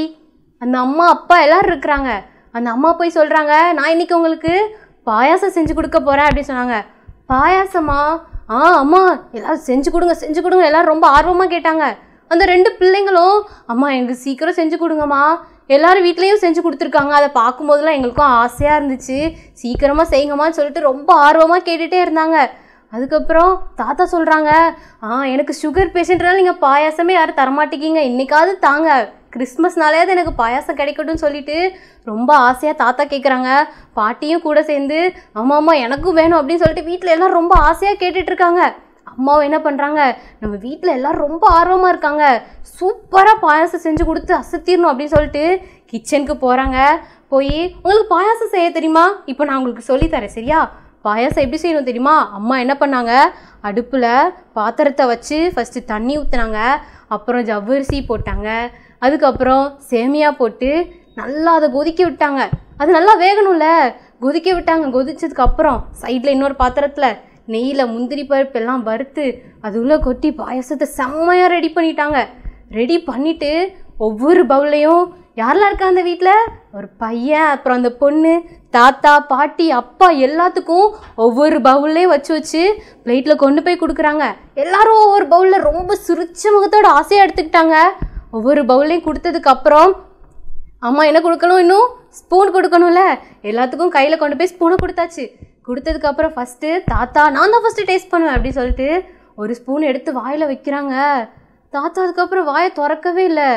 அந்த அம்மா அப்பா எல்லோரும் இருக்கிறாங்க. அந்த அம்மா போய் சொல்கிறாங்க, நான் இன்றைக்கி உங்களுக்கு பாயாசம் செஞ்சு கொடுக்க போகிறேன் அப்படின்னு சொன்னாங்க. பாயாசமா? அம்மா எல்லோரும் செஞ்சு கொடுங்க எல்லோரும் ரொம்ப ஆர்வமாக கேட்டாங்க. அந்த 2 பிள்ளைங்களும், அம்மா எங்களுக்கு சீக்கிரம் செஞ்சு கொடுங்கம்மா, எல்லோரும் வீட்லேயும் செஞ்சு கொடுத்துருக்காங்க, அதை பார்க்கும்போதெல்லாம் எங்களுக்கும் ஆசையாக இருந்துச்சு, சீக்கிரமாக செய்யுங்கம்மான்னு சொல்லிட்டு ரொம்ப ஆர்வமாக கேட்டுகிட்டே இருந்தாங்க. அதுக்கப்புறம் தாத்தா சொல்கிறாங்க, எனக்கு சுகர் பேஷண்ட்னால நீங்கள் பாயாசமே யாரும் தரமாட்டேங்கிங்க, இன்றைக்காவது தாங்க, கிறிஸ்மஸ்னாலேயாவது எனக்கு பாயாசம் கிடைக்கட்டும்னு சொல்லிட்டு ரொம்ப ஆசையாக தாத்தா கேட்குறாங்க. பாட்டியும் கூட சேர்ந்து ஆமாம்மா எனக்கும் வேணும் அப்படின்னு சொல்லிட்டு வீட்டில் எல்லோரும் ரொம்ப ஆசையாக கேட்டுட்ருக்காங்க. அம்மாவும் என்ன பண்ணுறாங்க, நம்ம வீட்டில் எல்லோரும் ரொம்ப ஆர்வமாக இருக்காங்க, சூப்பராக பாயாசம் செஞ்சு கொடுத்து அசத்திடணும் அப்படின்னு சொல்லிட்டு கிச்சனுக்கு போகிறாங்க. போய் உங்களுக்கு பாயாசம் செய்ய தெரியுமா? இப்போ நான் உங்களுக்கு சொல்லித்தரேன், சரியா? பாயாசம் எப்படி செய்யணும் தெரியுமா? அம்மா என்ன பண்ணாங்க, அடுப்பில் பாத்திரத்தை வச்சு ஃபஸ்ட்டு தண்ணி ஊற்றுனாங்க, அப்புறம் ஜவ்வரிசி போட்டாங்க, அதுக்கப்புறம் சேமியா போட்டு நல்லா அதை கொதிக்க விட்டாங்க. அது நல்லா வேகணும்ல, கொதிக்க விட்டாங்க. கொதிச்சதுக்கப்புறம் சைடில் இன்னொரு பாத்திரத்தில் நெய்யில் முந்திரி பருப்பு எல்லாம் வறுத்து அது உள்ளே கொட்டி பாயசத்தை செம்மையாக ரெடி பண்ணிட்டாங்க. ரெடி பண்ணிவிட்டு ஒவ்வொரு பவுல்லையும் யாரெல்லாம் இருக்கா அந்த வீட்டில், ஒரு பையன், அப்புறம் அந்த பொண்ணு, தாத்தா, பாட்டி, அப்பா எல்லாத்துக்கும் ஒவ்வொரு பவுல்லையும் வச்சு வச்சு பிளேட்டில் கொண்டு போய் கொடுக்குறாங்க. எல்லாரும் ஒவ்வொரு பவுலில் ரொம்ப சிரிச்ச முகத்தோட ஆசையாக எடுத்துக்கிட்டாங்க. ஒவ்வொரு பவுல்லையும் கொடுத்ததுக்கப்புறம் அம்மா என்ன கொடுக்கணும், இன்னும் ஸ்பூன் கொடுக்கணும்ல, எல்லாத்துக்கும் கையில் கொண்டு போய் ஸ்பூனை கொடுத்தாச்சு. கொடுத்ததுக்கப்புறம் ஃபஸ்ட்டு தாத்தா, நான் தான் ஃபஸ்ட்டு டேஸ்ட் பண்ணுவேன் அப்படின்னு சொல்லிட்டு ஒரு ஸ்பூன் எடுத்து வாயில் வைக்கிறாங்க. தாத்தா அதுக்கப்புறம் வாயை திறக்கவே இல்லை.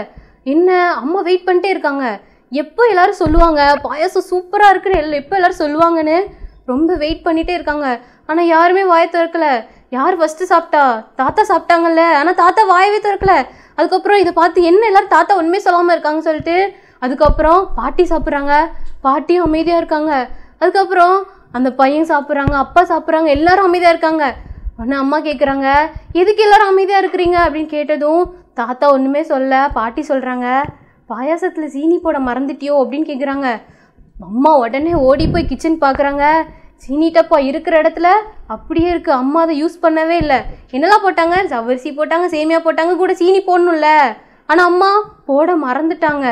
என்ன, அம்மா வெயிட் பண்ணிட்டே இருக்காங்க, எப்போ எல்லாரும் சொல்லுவாங்க பாயாசம் சூப்பராக இருக்குன்னு எப்போ எல்லாரும் சொல்லுவாங்கன்னு ரொம்ப வெயிட் பண்ணிகிட்டே இருக்காங்க. ஆனால் யாருமே வாயை திறக்கலை. யார் ஃபஸ்ட்டு சாப்பிட்டா? தாத்தா சாப்பிட்டாங்கல்ல, ஆனால் தாத்தா வாயவே திறக்கலை. அதுக்கப்புறம் இதை பார்த்து என்ன எல்லாரும் தாத்தா ஒன்றுமே சொல்லாமல் இருக்காங்கன்னு சொல்லிட்டு அதுக்கப்புறம் பாட்டி சாப்பிட்றாங்க. பாட்டியும் அமைதியாக இருக்காங்க. அதுக்கப்புறம் அந்த பையன் சாப்பிட்றாங்க, அப்பா சாப்பிட்றாங்க, எல்லாரும் அமைதியாக இருக்காங்க. உடனே அம்மா கேட்குறாங்க, எதுக்கு எல்லாரும் அமைதியாக இருக்கிறீங்க அப்படின்னு கேட்டதும் தாத்தா ஒன்றுமே சொல்ல. பாட்டி சொல்கிறாங்க, பாயாசத்தில் சீனி போட மறந்துட்டியோ அப்படின்னு கேட்குறாங்க. அம்மா உடனே ஓடி போய் கிச்சன் பார்க்குறாங்க. சீனி டப்பா இருக்கிற இடத்துல அப்படியே இருக்குது. அம்மா அதை யூஸ் பண்ணவே இல்லை. என்னெல்லாம் போட்டாங்க, ஜவ்வரிசி போட்டாங்க, சேமியா போட்டாங்க, கூட சீனி போடணும்ல, ஆனால் அம்மா போட மறந்துட்டாங்க.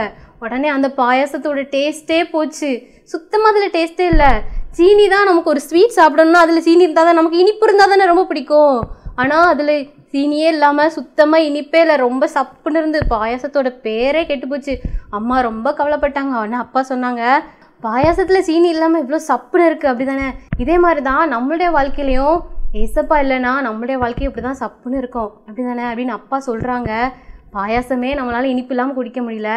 உடனே அந்த பாயாசத்தோட டேஸ்ட்டே போச்சு. சுத்தமாக அதில் டேஸ்ட்டே இல்லை. சீனி தான் நமக்கு ஒரு ஸ்வீட் சாப்பிடணும்னா அதில் சீனி இருந்தால் தான், நமக்கு இனிப்பு இருந்தால் தானே ரொம்ப பிடிக்கும். ஆனால் அதில் சீனியே இல்லாமல் சுத்தமாக இனிப்பே இல்லை, ரொம்ப சப்புன்னு இருந்து பாயாசத்தோட பேரே கெட்டு போச்சு. அம்மா ரொம்ப கவலைப்பட்டாங்க. உடனே அப்பா சொன்னாங்க, பாயாசத்தில் சீனி இல்லாமல் இவ்வளோ சப்புன்னு இருக்குது அப்படி தானே, இதே மாதிரி தான் நம்மளுடைய வாழ்க்கையிலையும் ஏசப்பா இல்லைன்னா நம்மளுடைய வாழ்க்கை இப்படி தான் சப்புன்னு இருக்கும் அப்படி தானே அப்படின்னு அப்பா சொல்கிறாங்க. பாயாசமே நம்மளால் இனிப்பு இல்லாமல் குடிக்க முடியல,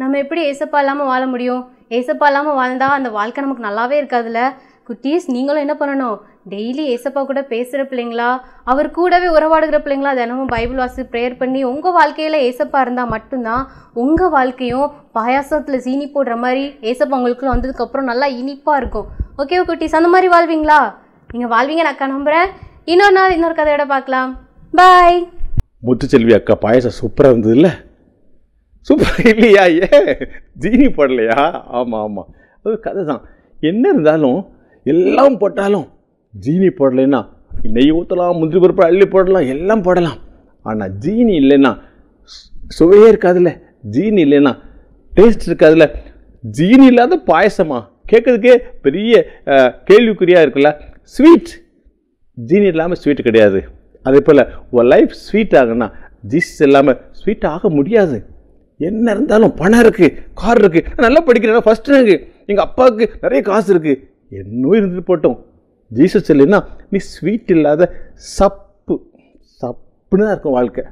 நம்ம எப்படி ஏசப்பா இல்லாமல் வாழ முடியும்? ஏசப்பா இல்லாமல் வாழ்ந்தால் அந்த வாழ்க்கை நமக்கு நல்லாவே இருக்காதுல்ல. குட்டீஸ், நீங்களும் என்ன பண்ணணும், டெய்லி ஏசப்பா கூட பேசுகிற பிள்ளைங்களா, அவர் கூடவே உறவாடுகிற பிள்ளைங்களா, தினமும் பைபிள் வாசி ப்ரேயர் பண்ணி உங்கள் வாழ்க்கையில் ஏசப்பா இருந்தால் மட்டும்தான் உங்கள் வாழ்க்கையும் பாயாசத்தில் சீனி போடுற மாதிரி ஏசப்பா உங்களுக்குள்ள வந்ததுக்கப்புறம் நல்லா இனிப்பாக இருக்கும். ஓகேவா குட்டீஸ்? அந்த மாதிரி வாழ்வீங்களா? நீங்கள் வாழ்வீங்க நான் நம்புகிறேன். இன்னொரு நாள் இன்னொரு கதையோட பார்க்கலாம். பாய். முத்துச்செல்வி அக்கா பாயசம் சூப்பராக இருந்தது இல்லை? சூப்பராக இல்லையா? ஏன் ஜீனி போடலையா? ஆமாம் ஆமாம், அது கதை தான். என்ன இருந்தாலும் எல்லாம் போட்டாலும் ஜீனி போடலைன்னா நெய் ஊற்றலாம், முந்திரி பருப்பு அள்ளி போடலாம், எல்லாம் போடலாம். ஆனால் ஜீனி இல்லைன்னா சுவையே இருக்காதுல்ல, ஜீனி இல்லைன்னா டேஸ்ட் இருக்காதுல்ல. ஜீனி இல்லாத பாயசமா? கேட்குறதுக்கே பெரிய கேள்விக்குறியாக இருக்குல்ல. ஸ்வீட், ஜீனி இல்லாமல் ஸ்வீட் கிடையாது. அதே போல் ஒரு லைஃப் ஸ்வீட் ஆகுன்னா ஜீசஸ் இல்லாமல் ஸ்வீட் ஆக முடியாது. என்ன இருந்தாலும் பணம் இருக்குது, கார் இருக்குது, நான் நல்லா படிக்கிறேன், ஃபஸ்ட் ரேங்கு, எங்கள் அப்பாவுக்கு நிறைய காசு இருக்குது, என்னவும் இருந்துட்டு போட்டோம், ஜீசஸ் இல்லைன்னா நீ ஸ்வீட் இல்லாத சப்புன்னு தான் இருக்கும் வாழ்க்கை.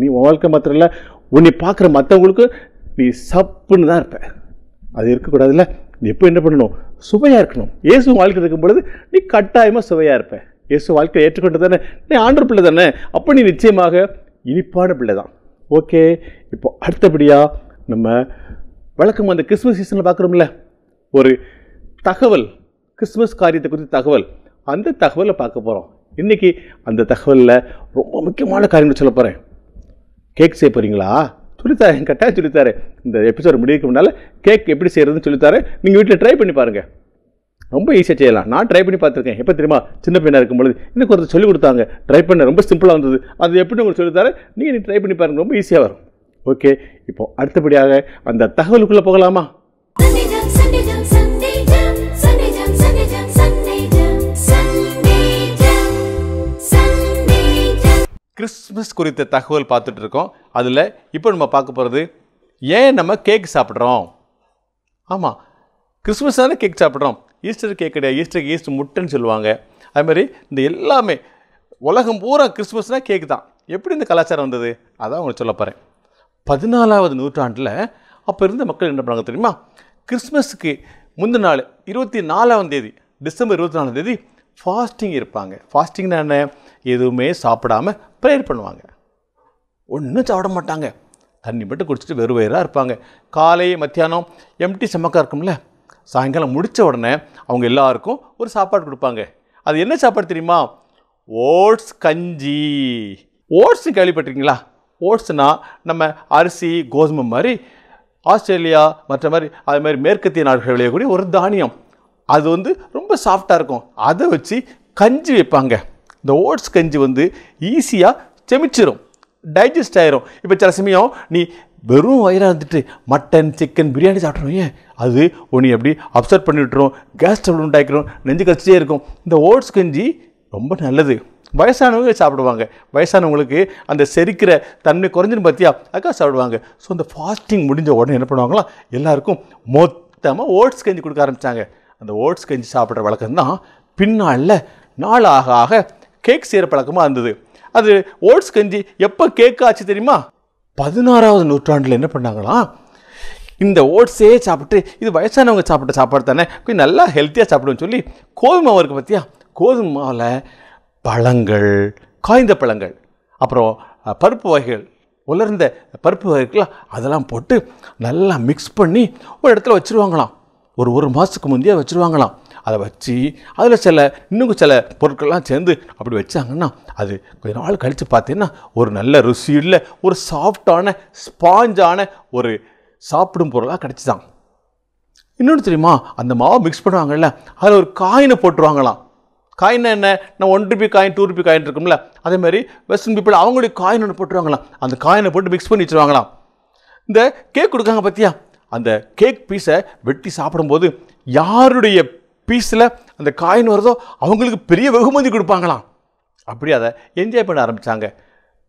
நீ உன் வாழ்க்கை மாத்திரம் இல்லை, உன்னை பார்க்குற மற்றவங்களுக்கு நீ சப்புன்னு தான் இருப்ப. அது இருக்கக்கூடாதுல்ல. நீ எப்போ என்ன பண்ணணும், சுவையாக இருக்கணும். இயேசு வாழ்க்கை இருக்கும் பொழுது நீ கட்டாயமாக சுவையாக இருப்ப. இயேசு வாழ்க்கையை ஏற்றுக்கொண்டு தானே நீ ஆண்டவர் பிள்ளை தானே, அப்போ நீ நிச்சயமாக இனிப்பான பிள்ளை தான். ஓகே, இப்போ அடுத்தபடியாக நம்ம வழக்கம் அந்த கிறிஸ்மஸ் சீசனில் பார்க்குறோம்ல ஒரு தகவல், கிறிஸ்மஸ் காரியத்தை குறித்த தகவல், அந்த தகவலை பார்க்க போகிறோம். இன்றைக்கி அந்த தகவலில் ரொம்ப முக்கியமான காரியங்கள் சொல்ல போகிறேன். கேக் செய்ய போகிறீங்களா? சொல்லித்தாரேன், கட்டாயம் சொல்லித்தாரேன். இந்த எபிசோட் முடிவுக்கு முன்னால் கேக் எப்படி செய்கிறதுன்னு சொல்லித்தாரேன். நீங்கள் வீட்டில் ட்ரை பண்ணி பாருங்கள், ரொம்ப ஈஸியாக செய்யலாம். நான் ட்ரை பண்ணி பார்த்துருக்கேன். எப்போ தெரியுமா, சின்ன பையனாக இருக்கும்பொழுது எனக்கு ஒருத்தர் சொல்லிக் கொடுத்தாங்க, ட்ரை பண்ண ரொம்ப சிம்பிளாக வந்தது. அது எப்படி உங்களுக்கு சொல்லித்தாரேன், நீங்கள் ட்ரை பண்ணி பாருங்கள், ரொம்ப ஈஸியாக வரும். ஓகே, இப்போ அடுத்தபடியாக அந்த தகவலுக்குள்ளே போகலாமா? கிறிஸ்மஸ் குறித்த தகவல் பார்த்துட்டு இருக்கோம். அதில் இப்போ நம்ம பார்க்க போகிறது ஏன் நம்ம கேக் சாப்பிட்றோம். ஆமாம், கிறிஸ்மஸ் தானே கேக் சாப்பிட்றோம். ஈஸ்டர் கேக் கிடையாது, ஈஸ்டருக்கு ஈஸ்டர் முட்டைன்னு சொல்லுவாங்க. அதுமாதிரி இந்த எல்லாமே உலகம் பூரா கிறிஸ்மஸ்னால் கேக் தான். எப்படி இந்த கலாச்சாரம் வந்தது அதான் உங்களுக்கு சொல்ல போகிறேன். 14வது நூற்றாண்டில் அப்போ இருந்த மக்கள் என்ன பண்ணாங்க தெரியுமா, கிறிஸ்மஸுக்கு முந்தின நாள் 24ஆம் தேதி, டிசம்பர் 24ஆம் தேதி ஃபாஸ்டிங் இருப்பாங்க. ஃபாஸ்டிங்னா என்ன, எதுவுமே சாப்பிடாமல் ப்ரேயர் பண்ணுவாங்க. ஒன்றும் சாப்பிட மாட்டாங்க, தண்ணி மட்டும் குடிச்சிட்டு வெறும் வயிறாக இருப்பாங்க. காலை மத்தியானம் எம்டி செமக்காக இருக்கும்ல, சாயங்காலம் முடித்த உடனே அவங்க எல்லாருக்கும் ஒரு சாப்பாடு கொடுப்பாங்க. அது என்ன சாப்பாடு தெரியுமா, ஓட்ஸ் கஞ்சி. ஓட்ஸ் கேள்விப்பட்டிருக்கீங்களா? ஓட்ஸ்னால் நம்ம அரிசி கோதுமை மாதிரி ஆஸ்திரேலியா மற்ற மாதிரி அது மாதிரி மேற்கத்திய நாடுகள் விளையக்கூடிய ஒரு தானியம். அது வந்து ரொம்ப சாஃப்டாக இருக்கும். அதை வச்சு கஞ்சி வைப்பாங்க. இந்த ஓட்ஸ் கஞ்சி வந்து ஈஸியாக செமிச்சிரும், டைஜஸ்ட் ஆயிரும். இப்போ சில சமயம் நீ வெறும் வயிறாக இருந்துட்டு மட்டன் சிக்கன் பிரியாணி சாப்பிட்றோம், ஏன் அது ஒன்று எப்படி அப்செட் பண்ணி விட்டுரும், கேஸ் ட்ரபிள் உண்டாக்கிறோம், நெஞ்சு கச்சிட்டே இருக்கும். இந்த ஓட்ஸ் கஞ்சி ரொம்ப நல்லது. வயசானவங்க சாப்பிடுவாங்க. வயசானவங்களுக்கு அந்த செரிக்கிற தன்மை குறைஞ்சுன்னு பார்த்தியா, அதுக்காக சாப்பிடுவாங்க. ஸோ அந்த ஃபாஸ்டிங் முடிஞ்ச உடனே என்ன பண்ணுவாங்களா, எல்லாருக்கும் மொத்தமாக ஓட்ஸ் கஞ்சி கொடுக்க ஆரம்பித்தாங்க. அந்த ஓட்ஸ் கஞ்சி சாப்பிட்ற வழக்கம் தான் பின்னால் நாள் ஆக ஆக கேக் செய்கிற பழக்கமாக இருந்தது. அது ஓட்ஸ் கஞ்சி எப்போ கேக் ஆச்சு தெரியுமா? 16வது நூற்றாண்டில் என்ன பண்ணாங்களாம், இந்த ஓட்ஸே சாப்பிட்டு இது வயசானவங்க சாப்பிட்ட சாப்பாடு தானே, கொஞ்சம் நல்லா ஹெல்த்தியாக சாப்பிடுன்னு சொல்லி கோதுமை மாவு இருக்குது பார்த்தியா, கோதுமை மாவில் பழங்கள், காய்ந்த பழங்கள், அப்புறம் பருப்பு வகைகள், உலர்ந்த பருப்பு வகைகள்லாம் அதெல்லாம் போட்டு நல்லா மிக்ஸ் பண்ணி ஒரு இடத்துல வச்சுருவாங்களாம். ஒரு மாதத்துக்கு முந்தையே வச்சுருவாங்களாம். அதை வச்சு அதில் இன்னும் சில பொருட்கள்லாம் சேர்ந்து அப்படி வச்சாங்கன்னா அது கொஞ்ச நாள் கழித்து பார்த்தீங்கன்னா ஒரு நல்ல ருசியுள்ள ஒரு சாஃப்டான ஸ்பாஞ்சான ஒரு சாப்பிடும் பொருளாக கிடச்சிதான். இன்னொன்று தெரியுமா, அந்த மாவை மிக்ஸ் பண்ணுவாங்கல்ல, அதில் ஒரு காயினை போட்டுருவாங்களாம். காயின்னா என்ன, நான் 1 ரூபி காயின் 2 ரூபி காயின் இருக்கும்ல, அதேமாதிரி வெஸ்டர்ன் பீப்புள் அவங்களுடைய காயின் ஒன்று போட்டுருவாங்களாம். அந்த காயினை போட்டு மிக்ஸ் பண்ணி வச்சுருவாங்களாம். இந்த கேக் கொடுக்காங்க பார்த்தியா, அந்த கேக் பீஸை வெட்டி சாப்பிடும்போது யாருடைய பீஸில் அந்த காயின் வருதோ அவங்களுக்கு பெரிய வெகுமதி கொடுப்பாங்களாம். அப்படி அதை என்ஜாய் பண்ண ஆரம்பித்தாங்க.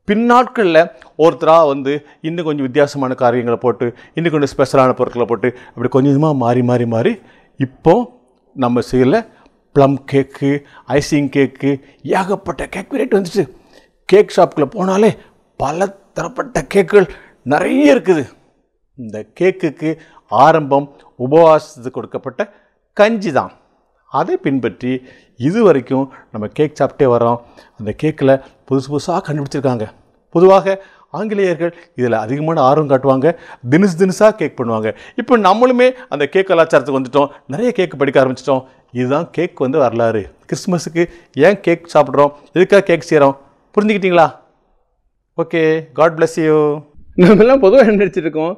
பின்னாட்களில் ஒருத்தராக வந்து இன்னும் கொஞ்சம் வித்தியாசமான காரியங்களை போட்டு இன்னும் கொஞ்சம் ஸ்பெஷலான பொருட்களை போட்டு அப்படி கொஞ்சமாக மாறி மாறி இப்போ நம்ம செய்யல ப்ளம் கேக்கு, ஐசிங் கேக்கு, ஏகப்பட்ட கேக் வெரைட்டி வந்துச்சு. கேக் ஷாப்புக்குள்ளே போனாலே பல தரப்பட்ட கேக்குகள் நிறைய இருக்குது. இந்த கேக்குக்கு ஆரம்பம் உபவாசத்துக்கு கொடுக்கப்பட்ட கஞ்சி தான். அதை பின்பற்றி இது வரைக்கும் நம்ம கேக் சாப்பிட்டே வரோம். அந்த கேக்கில் புதுசாக கண்டுபிடிச்சிருக்காங்க. பொதுவாக ஆங்கிலேயர்கள் இதில் அதிகமான ஆர்வம் காட்டுவாங்க, தினசாக கேக் பண்ணுவாங்க. இப்போ நம்மளுமே அந்த கேக் கலாச்சாரத்துக்கு வந்துட்டோம், நிறைய கேக் படிக்க ஆரம்பிச்சிட்டோம். இதுதான் கேக் வந்து வரலாறு. கிறிஸ்மஸுக்கு ஏன் கேக் சாப்பிட்றோம், எதுக்காக கேக் செய்கிறோம், புரிஞ்சுக்கிட்டீங்களா? Okay, God bless you. நம்மெல்லாம் பொதுவாக என்ன நினச்சிருக்கோம்,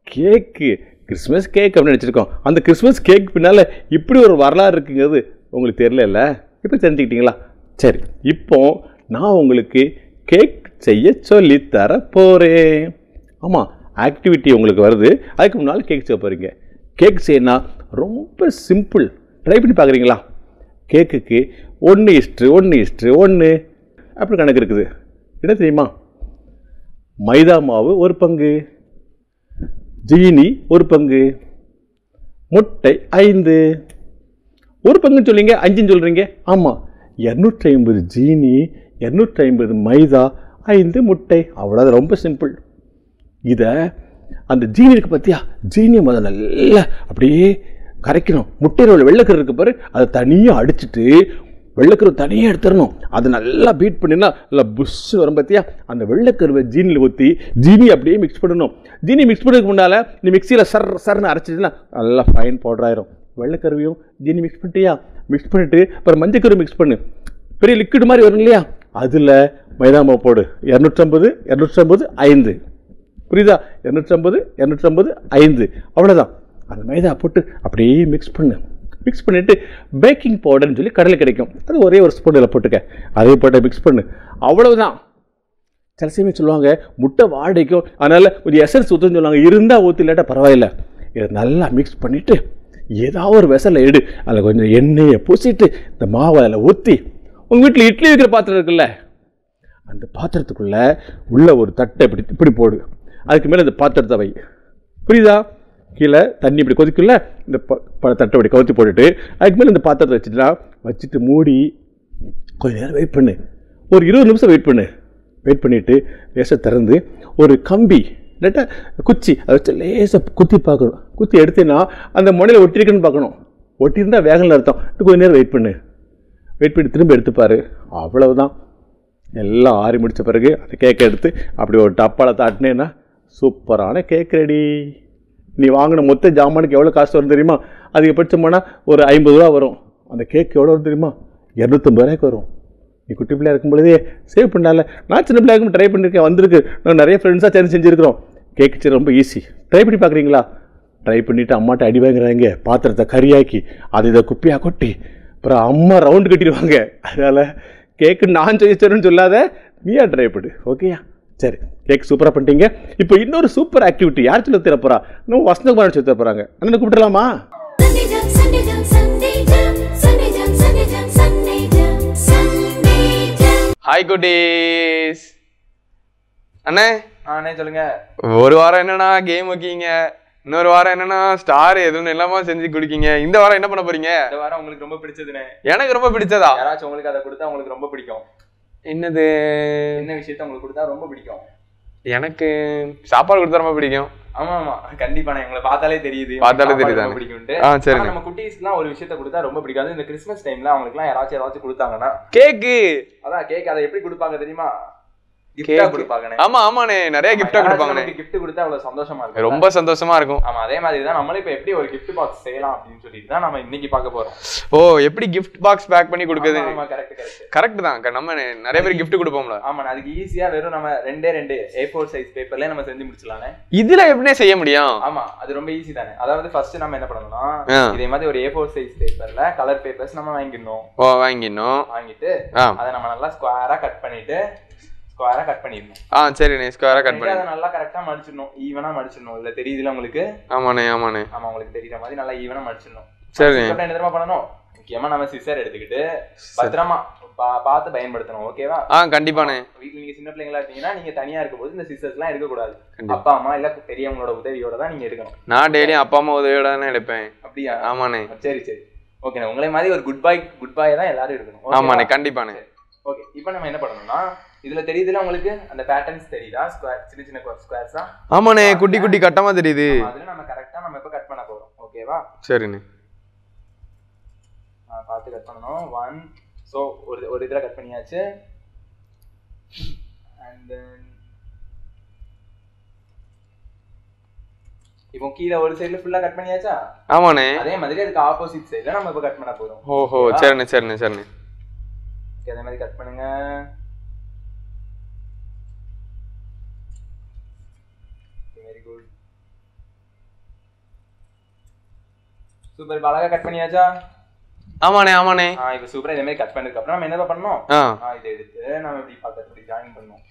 கேக்கு கிறிஸ்மஸ் கேக் அப்படின்னு நினச்சிருக்கோம். அந்த கிறிஸ்மஸ் கேக் பின்னால் இப்படி ஒரு வரலாறு இருக்குங்கிறது உங்களுக்கு தெரியல. இப்போ தெரிஞ்சுக்கிட்டீங்களா? சரி, இப்போ நான் உங்களுக்கு கேக் செய்ய சொல்லித்தர போகிறேன். ஆமாம், ஆக்டிவிட்டி உங்களுக்கு வருது. அதுக்கு முன்னால் கேக் செய்ய போகிறீங்க. கேக் செய்யணும்னா ரொம்ப சிம்பிள். ட்ரை பண்ணி பார்க்குறீங்களா? கேக்குக்கு 1:1:1 அப்படி கணக்கு இருக்குது. என்ன தெரியுமா? மைதா மாவு 1 பங்கு, ஜீனி 1 பங்கு, முட்டை 5. 1 பங்குன்னு சொல்லிங்க, 5ன்னு சொல்கிறீங்க. ஆமாம், 250 ஜீனி, 250 மைதா, 5 முட்டை, அவ்வளோதான். ரொம்ப சிம்பிள். இதை அந்த ஜீனி இருக்குது பார்த்தியா, ஜீனியை முதல்ல நல்லா அப்படியே கரைக்கணும். முட்டையில் உள்ள வெள்ளைக்கரு இருக்கு பாரு, அதை தனியாக அடிச்சுட்டு வெள்ளைக்கரு தனியாக எடுத்துடணும். அதை நல்லா பீட் பண்ணினா நல்லா புஷ் வரும் பார்த்தியா, அந்த வெள்ளைக்கருவை ஜீனியில் ஊற்றி ஜீனி அப்படியே மிக்ஸ் பண்ணணும். ஜீனி மிக்ஸ் பண்ணுறதுக்கு முன்னால் நீ மிக்சியில் சர்ன்னு அரைச்சிட்டுனா நல்லா ஃபைன் பவுடர் ஆயிரும். வெள்ளைக்கருவையும் ஜீனி மிக்ஸ் பண்ணிட்டியா, மிக்ஸ் பண்ணிவிட்டு அப்புறம் மஞ்சக்கரு மிக்ஸ் பண்ணு, பெரிய லிக்விட் மாதிரி வரும் இல்லையா, அதில் மைதா மாவு போடு. 250 250 5, புரியுதா? 250 250 5, அவ்வளோதான். அந்த மைதா போட்டு அப்படியே மிக்ஸ் பண்ணு. மிக்ஸ் பண்ணிவிட்டு பேக்கிங் பவுடர்னு சொல்லி கடலை கிடைக்கும், அது ஒரே ஒரு ஸ்பூனில் போட்டுக்க, அதே போட்டு மிக்ஸ் பண்ணு, அவ்வளவுதான். சில சமயம் சொல்லுவாங்க முட்டை வாடைக்கும், அதனால் கொஞ்சம் எசன்ஸ் ஊற்றுன்னு சொல்லுவாங்க. இருந்தால் ஊற்றி இல்லாட்டா பரவாயில்ல. இதை நல்லா மிக்ஸ் பண்ணிவிட்டு ஏதாவது ஒரு வெசலை எடு, அதில் கொஞ்சம் எண்ணெயை பூசிட்டு இந்த மாவை அதில் ஊற்றி, உங்கள் வீட்டில் இட்லி வைக்கிற பாத்திரம் இருக்குல்ல, அந்த பாத்திரத்துக்குள்ளே உள்ள ஒரு தட்டை இப்படி போடு. அதுக்கு மேலே இந்த பாத்திரத்தை வை, புரியுதா? கீழே தண்ணி இப்படி கொதிக்குள்ள, இந்த தட்டை இப்படி கவுத்தி போட்டுட்டு அதுக்கு மேலே இந்த பாத்திரத்தை வச்சுட்டு மூடி கொஞ்சம் நேரம் வெயிட் பண்ணு. ஒரு 20 நிமிஷம் வெயிட் பண்ணு. வெயிட் பண்ணிவிட்டு லேசாக திறந்து ஒரு கம்பி இல்லாட்டா குச்சி அதை வச்சு லேசாக குத்தி பார்க்கணும். குத்தி எடுத்தேன்னா அந்த முனையில் ஒட்டிருக்குன்னு பார்க்கணும். ஒட்டியிருந்தால் வேகம்னு அர்த்தம். கொஞ்சம் நேரம் வெயிட் பண்ணு. வெயிட் பண்ணி திரும்ப எடுத்துப்பார். அவ்வளவுதான். எல்லாம் ஆறி முடித்த பிறகு அந்த கேக்கை எடுத்து அப்படி ஒரு டப்பாவில் தாட்டினேன்னா சூப்பரான கேக் ரெடி. நீ வாங்கின மொத்த ஜாமானுக்கு எவ்வளோ காசு வரும் தெரியுமா? அதிகபட்சம் போனால் ஒரு 50 ரூபா வரும். அந்த கேக் எவ்வளோ வரும் தெரியுமா? 250 ரூபாய்க்கு வரும். நீ குட்டி பிள்ளையா இருக்கும் பொழுதே சேவ் பண்ணால. நான் சின்ன பிள்ளையா இருக்கும் ட்ரை பண்ணியிருக்கேன், வந்திருக்கு. நான் நிறைய ஃப்ரெண்ட்ஸாக சேர்ந்து செஞ்சுருக்கிறோம். கேக் சரி ரொம்ப ஈஸி. ட்ரை பண்ணி பார்க்குறீங்களா? ட்ரை பண்ணிவிட்டு அம்மாட்ட அடி வாங்குறாங்க, பாத்திரத்தை கறியாக்கி அதை இதை குப்பியாக கொட்டி அப்புறம் அம்மா ரவுண்டு கட்டிடுவாங்க. அதனால் கேக்கு நான் செய்யச்சேன்னு சொல்லாத, நீயா ட்ரை பண்ணு. ஓகேயா? சரி, கேக் சூப்பராக பண்ணிட்டீங்க. இப்போ இன்னொரு சூப்பர் ஆக்டிவிட்டி யார் சொல்லி தர போகிறா? இன்னும் வசந்தகுமார் சொல்லி தர போகிறாங்க. அண்ணனை கூப்பிடலாமா? ஹாய் குட்டீஸ். அண்ணே. அண்ணே சொல்லுங்க. ஒரு வாரம் என்னன்னா கேம் வைக்கீங்க, இன்னொரு வாரம் என்னன்னா ஸ்டார் எதுவும் எல்லாமே செஞ்சு குடிக்கீங்க. இந்த வாரம் என்ன பண்ண போறீங்க? இந்த வாரம் உங்களுக்கு ரொம்ப பிடிச்சதுனே. எனக்கு ரொம்ப பிடிச்சதா? யாராச்சும் உங்களுக்கு அதை கொடுத்தா உங்களுக்கு ரொம்ப பிடிக்கும்? என்னது? என்ன விஷயத்த உங்களுக்கு கொடுத்தா ரொம்ப பிடிக்கும்? எனக்கு சாப்பாடு கொடுத்தா ரொம்ப பிடிக்கும். ஆமா ஆமா கண்டிப்பா, உங்களை பார்த்தாலே தெரியுது. பார்த்தாலே தெரியுது பிடிக்கும்ட்டு. சரி, நம்ம குட்டீஸ்க்குலாம் ஒரு விஷயத்த கொடுத்தா ரொம்ப பிடிக்காது. இந்த கிறிஸ்மஸ் டைம்ல அவங்களுக்குலாம் யாராச்சும் ஏதாச்சும் கொடுத்தாங்கன்னா கேக்கு. அதான் கேக். அதை எப்படி கொடுப்பாங்க தெரியுமா? கிஃப்டா கொடுப்பாங்கனே. ஆமா ஆமாண்ணே, நிறைய கிஃப்டா கொடுப்பாங்கனே. கிஃப்ட் கொடுத்தா அவ்வளவு சந்தோஷமா இருக்கும். ரொம்ப சந்தோஷமா இருக்கும். ஆமா, அதே மாதிரி தான் நம்மளே இப்ப எப்படி ஒரு gift box செய்யலாம் அப்படின்னு சொல்லிட்டு தான் நம்ம இன்னைக்கு பார்க்க போறோம். ஓ, எப்படி gift box பேக் பண்ணி கொடுக்குது? ஆமா கரெக்ட் கரெக்ட் தான். நம்ம நிறைய பேர் gift கொடுப்போம்ல. ஆமா, அதுக்கு ஈஸியா வெறும் நம்ம ரெண்டே A4 சைஸ் பேப்பர்ல நம்ம செஞ்சு முடிச்சலானே. இதுல எப்படினே செய்ய முடியும்? ஆமா, அது ரொம்ப ஈஸி தானே. அதாவது ஃபர்ஸ்ட் நம்ம என்ன பண்ணணும்னா, இதே மாதிரி ஒரு A4 சைஸ் பேப்பர்ல கலர் பேப்பர்ஸ் நம்ம வாங்கிடணும். வாங்கிட்டு அதை நம்ம நல்லா ஸ்கொயரா கட் பண்ணிட்டு பண்ணிடணும். சரிண்ணே, ஸ்கொயரா கட் பண்ணி அதை நல்லா கரெக்டா மடிச்சிடணும், ஈவனா மடிச்சிடணும். இல்ல தெரியுதுல உங்களுக்கு? ஆமாண்ணே. ஆமா, உங்களுக்கு தெரியுற மாதிரி நல்லா ஈவனா மடிச்சிடணும். சரி, என்ன தெரியுமா பண்ணணும்? முக்கியமா நம்ம சிசர் எடுத்துக்கிட்டு பத்திரமா பார்த்து பயன்படுத்தணும். ஓகேவா? கண்டிப்பாண்ணே. வீட்டுல நீங்க சின்ன பிள்ளைங்களா இருக்கீங்கன்னா நீங்க தனியா இருக்கும்போது இந்த சிசர்ஸ் எல்லாம் எடுக்க கூடாது. அப்பா அம்மா இல்ல பெரியவங்களோட உதவியோட தான் நீங்க எடுக்கணும். நான் டெய்லியும் அப்பா அம்மா உதவியோட தான் எடுப்பேன். அப்படியா? ஆமாண்ணே. சரி சரி, ஓகே. உங்களை மாதிரி ஒரு குட் பாய் தான் எல்லாரும் இருக்கணும். ஆமாண்ணே, கண்டிப்பாண்ணே. ஓகே, இப்போ நம்ம என்ன பண்ணணும்னா, இதுல தெரியுதுல உங்களுக்கு அந்த பேட்டர்ன்ஸ் தெரியுதா? ஸ்கொயர், சின்ன சின்ன ஸ்கொயர்ஸா? ஆமாண்ணே, குட்டி குட்டி கட்டமா தெரியுது. அதுல நம்ம கரெக்ட்டா நம்ம இப்ப கட் பண்ண போறோம். ஓகேவா? சரிண்ணே. பார்த்து கட் பண்ணனும். 1 சோ ஒரு இதர கட் பண்ணியாச்சு. and then இப்போ கீழ ஒரு சைடுல ஃபுல்லா கட் பண்ணியாச்சா? ஆமாண்ணே. அதே மாதிரி அதுக்கு ஆப்போசிட் சைடுல நம்ம இப்ப கட் பண்ண போறோம். ஓஹோ, சரிண்ணே. அதே மாதிரி கட் பண்ணுங்க. Very good, super. அழகா கட் பண்ணியாச்சா? ஆமாண்ணே. இப்போ சூப்பரா இதே மாதிரி கட் பண்ணதுக்கு அப்புறம் நம்ம என்ன பண்ணணும்? இதை எடுத்து நம்ம இப்படி பக்கத்துல ஜாயின் பண்ணணும்.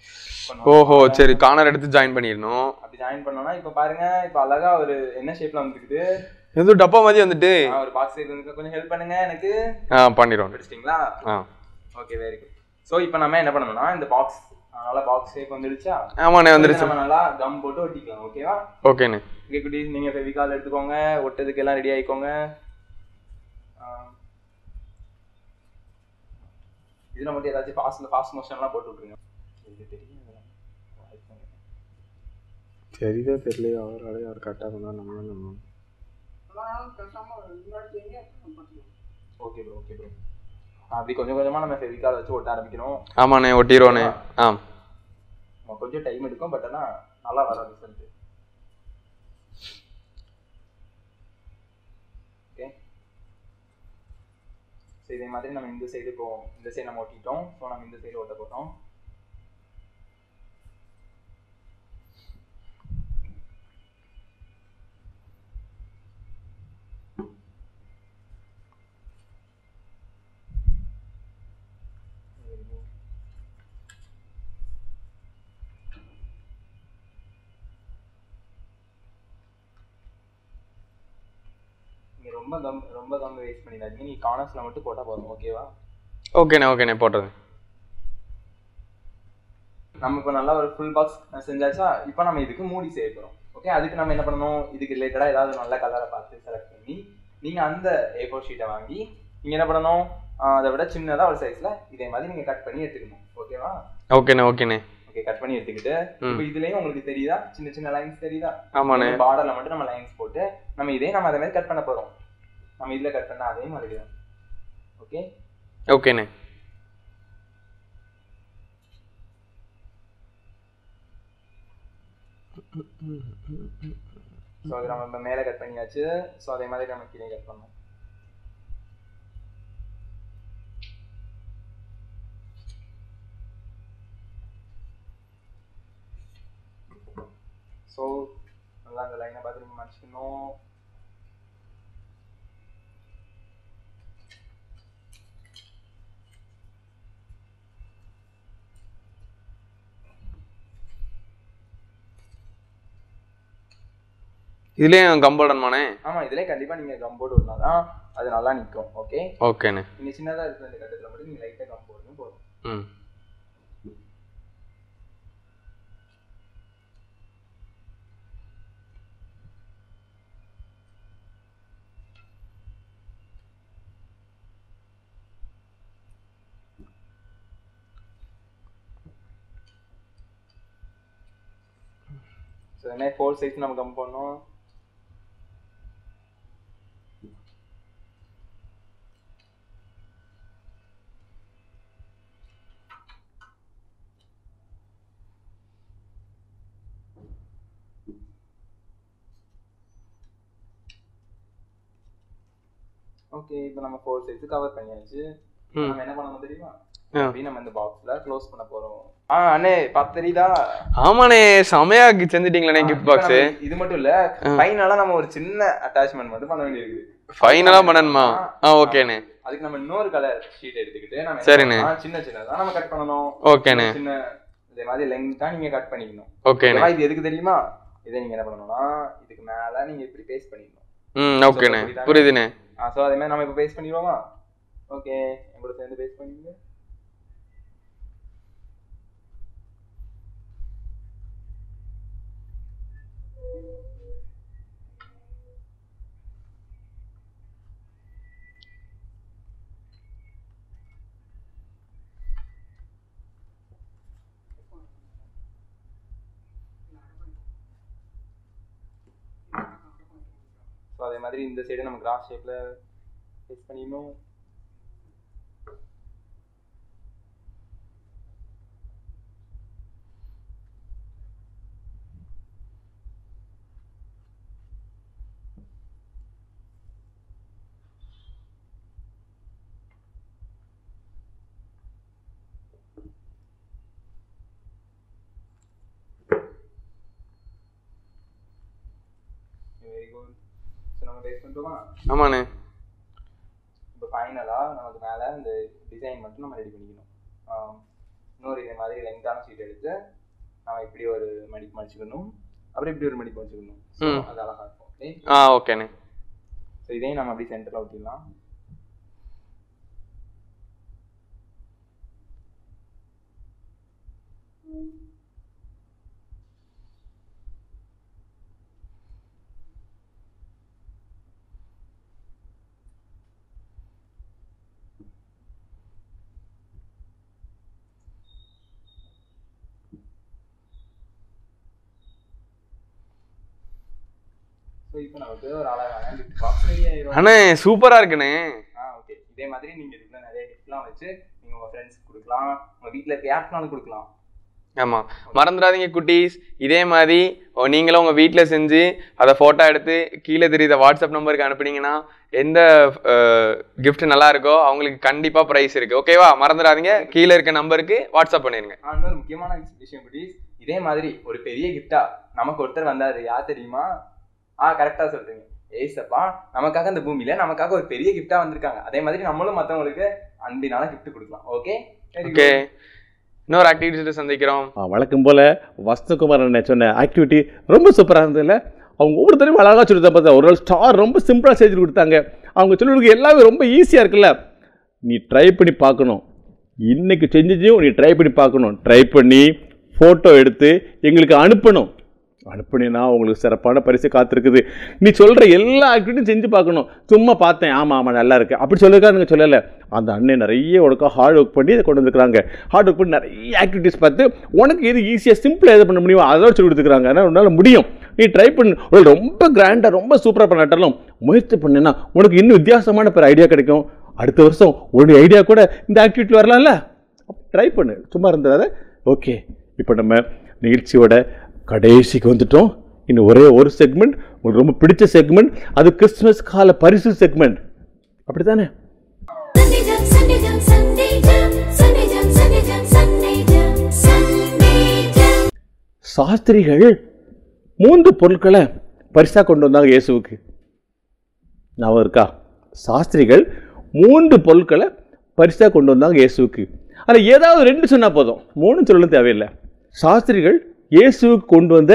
ஓஹோ, சரி. கார்னர் எடுத்து ஜாயின் பண்ணிடணும். அப்படி ஜாயின் பண்ணோம்னா இப்போ பாருங்க, இப்போ அழகா ஒரு என்ன ஷேப்ல வந்துருக்குது? ஏதோ டப்பா மாதிரி வந்துட்டு ஒரு பாக்ஸ் ஷேப் வந்து. கொஞ்சம் ஹெல்ப் பண்ணுங்க எனக்கு. பண்ணிடுவோம். பிடிச்சிட்டீங்களா? Okay, very good. சோ இப்போ நம்ம என்ன பண்ணணும்னா, இந்த பாக்ஸ் நல்லா பாக்ஸ் ஷேப் வந்துடுச்சா? ஆமாண்ணே, வந்துருச்சு. நம்ம நல்லா கம் போட்டு ஒட்டிக்கலாம். ஓகேவா? ஓகேண்ணே. ஓகே குட்டீஸ், நீங்க ஃபெவிகால் எடுத்துக்கோங்க, ஒட்டதுக்கு எல்லாம் ரெடி ஆயிக்கோங்க. இதுல மட்டும் ஏதாச்சும் ஃபாஸ்ட் மோஷன்லாம் போட்டு விட்டுருங்க. தெரியுதா தெரியலையா? அவர் கரெக்டாக பண்ணால் நம்மளும் ஓகே ப்ரோ. அப்படி கொஞ்சம் கொஞ்சமா நம்ம ஃபெவிகால் வச்சு ஒட்ட ஆரம்பிக்கணும். ஆமாண்ணே, ஒட்டிடுவோண்ணே. கொஞ்சம் டைம் எடுக்கும், பட் ஆனால் நல்லா வரும் ரிசல்ட். ஓகே, ஸோ இதே மாதிரி நம்ம இந்த சைடு நம்ம ஒட்டிட்டோம். ஸோ நம்ம இந்த சைடு ஒட்ட போட்டோம். ரொம்ப கம் வேஸ்ட் பண்ணிடாதீங்க. நீ கார்னர்ஸ்ல மட்டும் போட்டா போதும். ஓகேவா? ஓகேண்ணே போடுறது. நம்ம இப்போ நல்லா ஒரு ஃபுல் பாக்ஸ் செஞ்சாச்சா? இப்போ நம்ம இதுக்கு மூடி செய்ய போறோம். ஓகே, அதுக்கு நம்ம என்ன பண்ணணும், இதுக்கு ரிலேட்டடா ஏதாவது நல்ல கலரை பார்த்து செலக்ட் பண்ணி நீங்க அந்த A4 ஷீட்டை வாங்கி நீங்க என்ன பண்ணணும், அதை விட சின்னதா ஒரு சைஸ்ல இதே மாதிரி நீங்க கட் பண்ணி எடுத்துக்கணும். ஓகேவா? ஓகே, கட் பண்ணி எடுத்துக்கிட்டு இப்போ இதுலயும் உங்களுக்கு தெரியுதா சின்ன சின்ன லைன்ஸ் தெரியுதா? ஆமாண்ணே. பார்டர்ல மட்டும் நம்ம லைன்ஸ் போட்டு நம்ம அதே மாதிரி கட் பண்ண போறோம். நம்ம இதுல கட் பண்ணா அதே மாதிரி தான். ஓகேண்ணே. ஸோ அது நம்ம மேலே கட் பண்ணியாச்சு. ஸோ அதே மாதிரி நம்ம கீழே கட் பண்ணோம். ஸோ நல்லா அந்த லைனை பார்த்து நீங்கள் மடிச்சுக்கணும். இதுலேயும் கம்போர்டன்மானே? ஆமாம், இதுலேயே கண்டிப்பாக நீங்கள் கம்போர்டு விடலாம் தான் அது நல்லா நிற்கும். ஓகே ஓகேண்ணே. நீங்கள் சின்னதாக இருக்கிற இந்த கட்டத்தில் மட்டும் நீங்கள் லைட்டாக கம்போர்டுன்னு போதும். ம். ஸோ என்ன 4 சைஸ் நம்ம கம் பண்ணோம். ஓகே, இப்போ நம்ம 4 சைஸ் கவர் பண்ணியாச்சு. நம்ம என்ன பண்ணணும் தெரியுமா? அப்படியே நம்ம இந்த பாக்ஸ்ல க்ளோஸ் பண்ண போறோம். அண்ணே பத்தரிதா? ஆமாண்ணே, செமையா செஞ்சிட்டீங்களே கிஃப்ட் பாக்ஸ். இது மட்டும் இல்ல, ஃபைனலா நம்ம ஒரு சின்ன அட்டாச்மெண்ட் மட்டும் பண்ண வேண்டியிருக்கு. ஃபைனலா பண்ணணுமா? ஓகேண்ணே. அதுக்கு நம்ம இன்னொரு கலர் ஷீட் எடுத்துக்கிட்டு நம்ம சரிண்ணே சின்ன சின்னதா நம்ம கட் பண்ணனும். ஓகேண்ணே. சின்ன இதே மாதிரி லெங்தா நீங்க கட் பண்ணிக்கணும். ஓகேண்ணே. இது எதுக்கு தெரியுமா? இதை நீங்க என்ன பண்ணணும்னா இதுக்கு மேல நீங்க இப்படி பேஸ்ட் பண்ணிடணும். ஓகேண்ணே, புரியுதுண்ணே. சோ அதே மாதிரி நம்ம இப்ப பேஸ்ட் பண்ணிடுவோமா? ஓகே, எங்கூட சேர்ந்து பேஸ்ட் பண்ணிடுங்க. ஸோ அதே மாதிரி இந்த சைடு நம்ம கிராஸ் ஷேப்பில் பேஸ்ட் பண்ணிடணும். Very good. நம்ம பேஸ்ட் பண்ணிட்டோமா? ஆமாண்ணே. இப்போ ஃபைனலா நமக்கு மேலே இந்த டிசைன் மட்டும் நம்ம ரெடி பண்ணிக்கணும். இன்னொரு இதே மாதிரி லெங்கான ஷீட் எடுத்து நம்ம இப்படி ஒரு மடிப்பு மடிச்சுக்கணும், அப்புறம் இப்படி ஒரு மடிப்பு வச்சுக்கணும். அது அழகா இருக்கும். ஓகே. ஓகேண்ணே. ஸோ இதையும் நம்ம அப்படியே சென்டரில் ஒட்டிடலாம். இப்போ நமக்கு ஒரு அழகான கிஃப்ட் பாக்ஸ் ரெடி ஆயிரும். அண்ணே சூப்பரா இருக்குண்ணே. ஓகே, இதே மாதிரி நீங்க இதுல நிறைய கிஃப்ட்லாம் வச்சு நீங்க உங்க ஃப்ரெண்ட்ஸ்க்கு கொடுக்கலாம், உங்க வீட்ல இருக்க யாருக்குனாலும் கொடுக்கலாம். ஆமா, மறந்துடாதீங்க குட்டீஸ். இதே மாதிரி நீங்களும் உங்க வீட்டுல செஞ்சு அதை போட்டோ எடுத்து கீழே தெரியுத வாட்ஸ்அப் நம்பருக்கு அனுப்புனீங்கன்னா எந்த கிஃப்ட் நல்லா இருக்கோ அவங்களுக்கு கண்டிப்பா பிரைஸ் இருக்கு. ஓகேவா? மறந்துடாதீங்க, கீழே இருக்க நம்பருக்கு வாட்ஸ்அப் பண்ணிருங்க. இன்னொரு முக்கியமான விஷயம் குட்டீஸ், இதே மாதிரி ஒரு பெரிய கிஃப்டா நமக்கு ஒருத்தர் வந்தாரு. யார் தெரியுமா? கரெக்டா சொல்றீங்க, ஏசப்பா நமக்காக இந்த பூமியில நமக்காக ஒரு பெரிய கிஃப்டா வந்திருக்காங்க. அதே மாதிரி நம்மளும் மற்றவங்களுக்கு அன்பினால கிஃப்ட் கொடுக்கலாம். ஓகே ஓகே, இன்னொரு ஆக்டிவிட்டிஸை சந்திக்கிறோம். வழக்கம் போல வசந்தகுமார் அண்ணன் சொன்ன ஆக்டிவிட்டி ரொம்ப சூப்பராக இருந்ததில்ல? அவங்க ஒவ்வொருத்தரையும் அழகாக சொல்லி தான் பார்த்தா. ஒரு ஸ்டார் ரொம்ப சிம்பிளாக செஞ்சு கொடுத்தாங்க. அவங்க சொல்லி கொடுக்க எல்லாமே ரொம்ப ஈஸியாக இருக்குல்ல? நீ ட்ரை பண்ணி பார்க்கணும். இன்னைக்கு செஞ்சதையும் நீ ட்ரை பண்ணி பார்க்கணும். ட்ரை பண்ணி ஃபோட்டோ எடுத்து எங்களுக்கு அனுப்பணும். அனுப்புனா உங்களுக்கு சிறப்பான பரிசு காத்திருக்குது. நீ சொல்கிற எல்லா ஆக்டிவிட்டியும் செஞ்சு பார்க்கணும். சும்மா பார்த்தேன், ஆமாம் நல்லா இருக்குது அப்படி சொல்லியிருக்காங்க சொல்லலை. அந்த அண்ணன் நிறைய உனக்கு ஹார்ட் ஒர்க் பண்ணி இதை கொண்டு வந்துருக்காங்க. ஹார்ட் ஒர்க் பண்ணி நிறைய ஆக்டிவிட்டிஸ் பார்த்து உனக்கு எது ஈஸியாக சிம்பிளாக எது பண்ண முடியுமோ அதோட சொல்லி கொடுத்துருக்காங்க. ஆனால் உன்னால் முடியும். நீ ட்ரை பண்ணு. ரொம்ப கிராண்டாக ரொம்ப சூப்பராக பண்ணாட்டாலும் முயற்சி பண்ணேன்னா உனக்கு இன்னும் வித்தியாசமான பேர் ஐடியா கிடைக்கும். அடுத்த வருஷம் உன்னுடைய ஐடியா கூட இந்த ஆக்டிவிட்டி வரலாம்ல? ட்ரை பண்ணு, சும்மா இருந்ததை. ஓகே, இப்போ நம்ம நிகழ்ச்சியோட கடைசிக்கு வந்துட்டோம். இன்னும் ஒரே ஒரு செக்மெண்ட், உங்களுக்கு ரொம்ப பிடிச்ச செக்மெண்ட், அது கிறிஸ்துமஸ் கால பரிசு செக்மெண்ட். அப்படித்தானே? சாஸ்திரிகள் 3 பொருட்களை பரிசாக கொண்டு வந்தாங்க இயேசுவுக்கு. ஞாபகம் இருக்கா? சாஸ்திரிகள் 3 பொருட்களை பரிசாக கொண்டு வந்தாங்க இயேசுவுக்கு. அதில் ஏதாவது 2 சொன்னால் போதும், 3 சொல்லணும் தேவையில்லை. சாஸ்திரிகள் இயேசுவுக்கு கொண்டு வந்த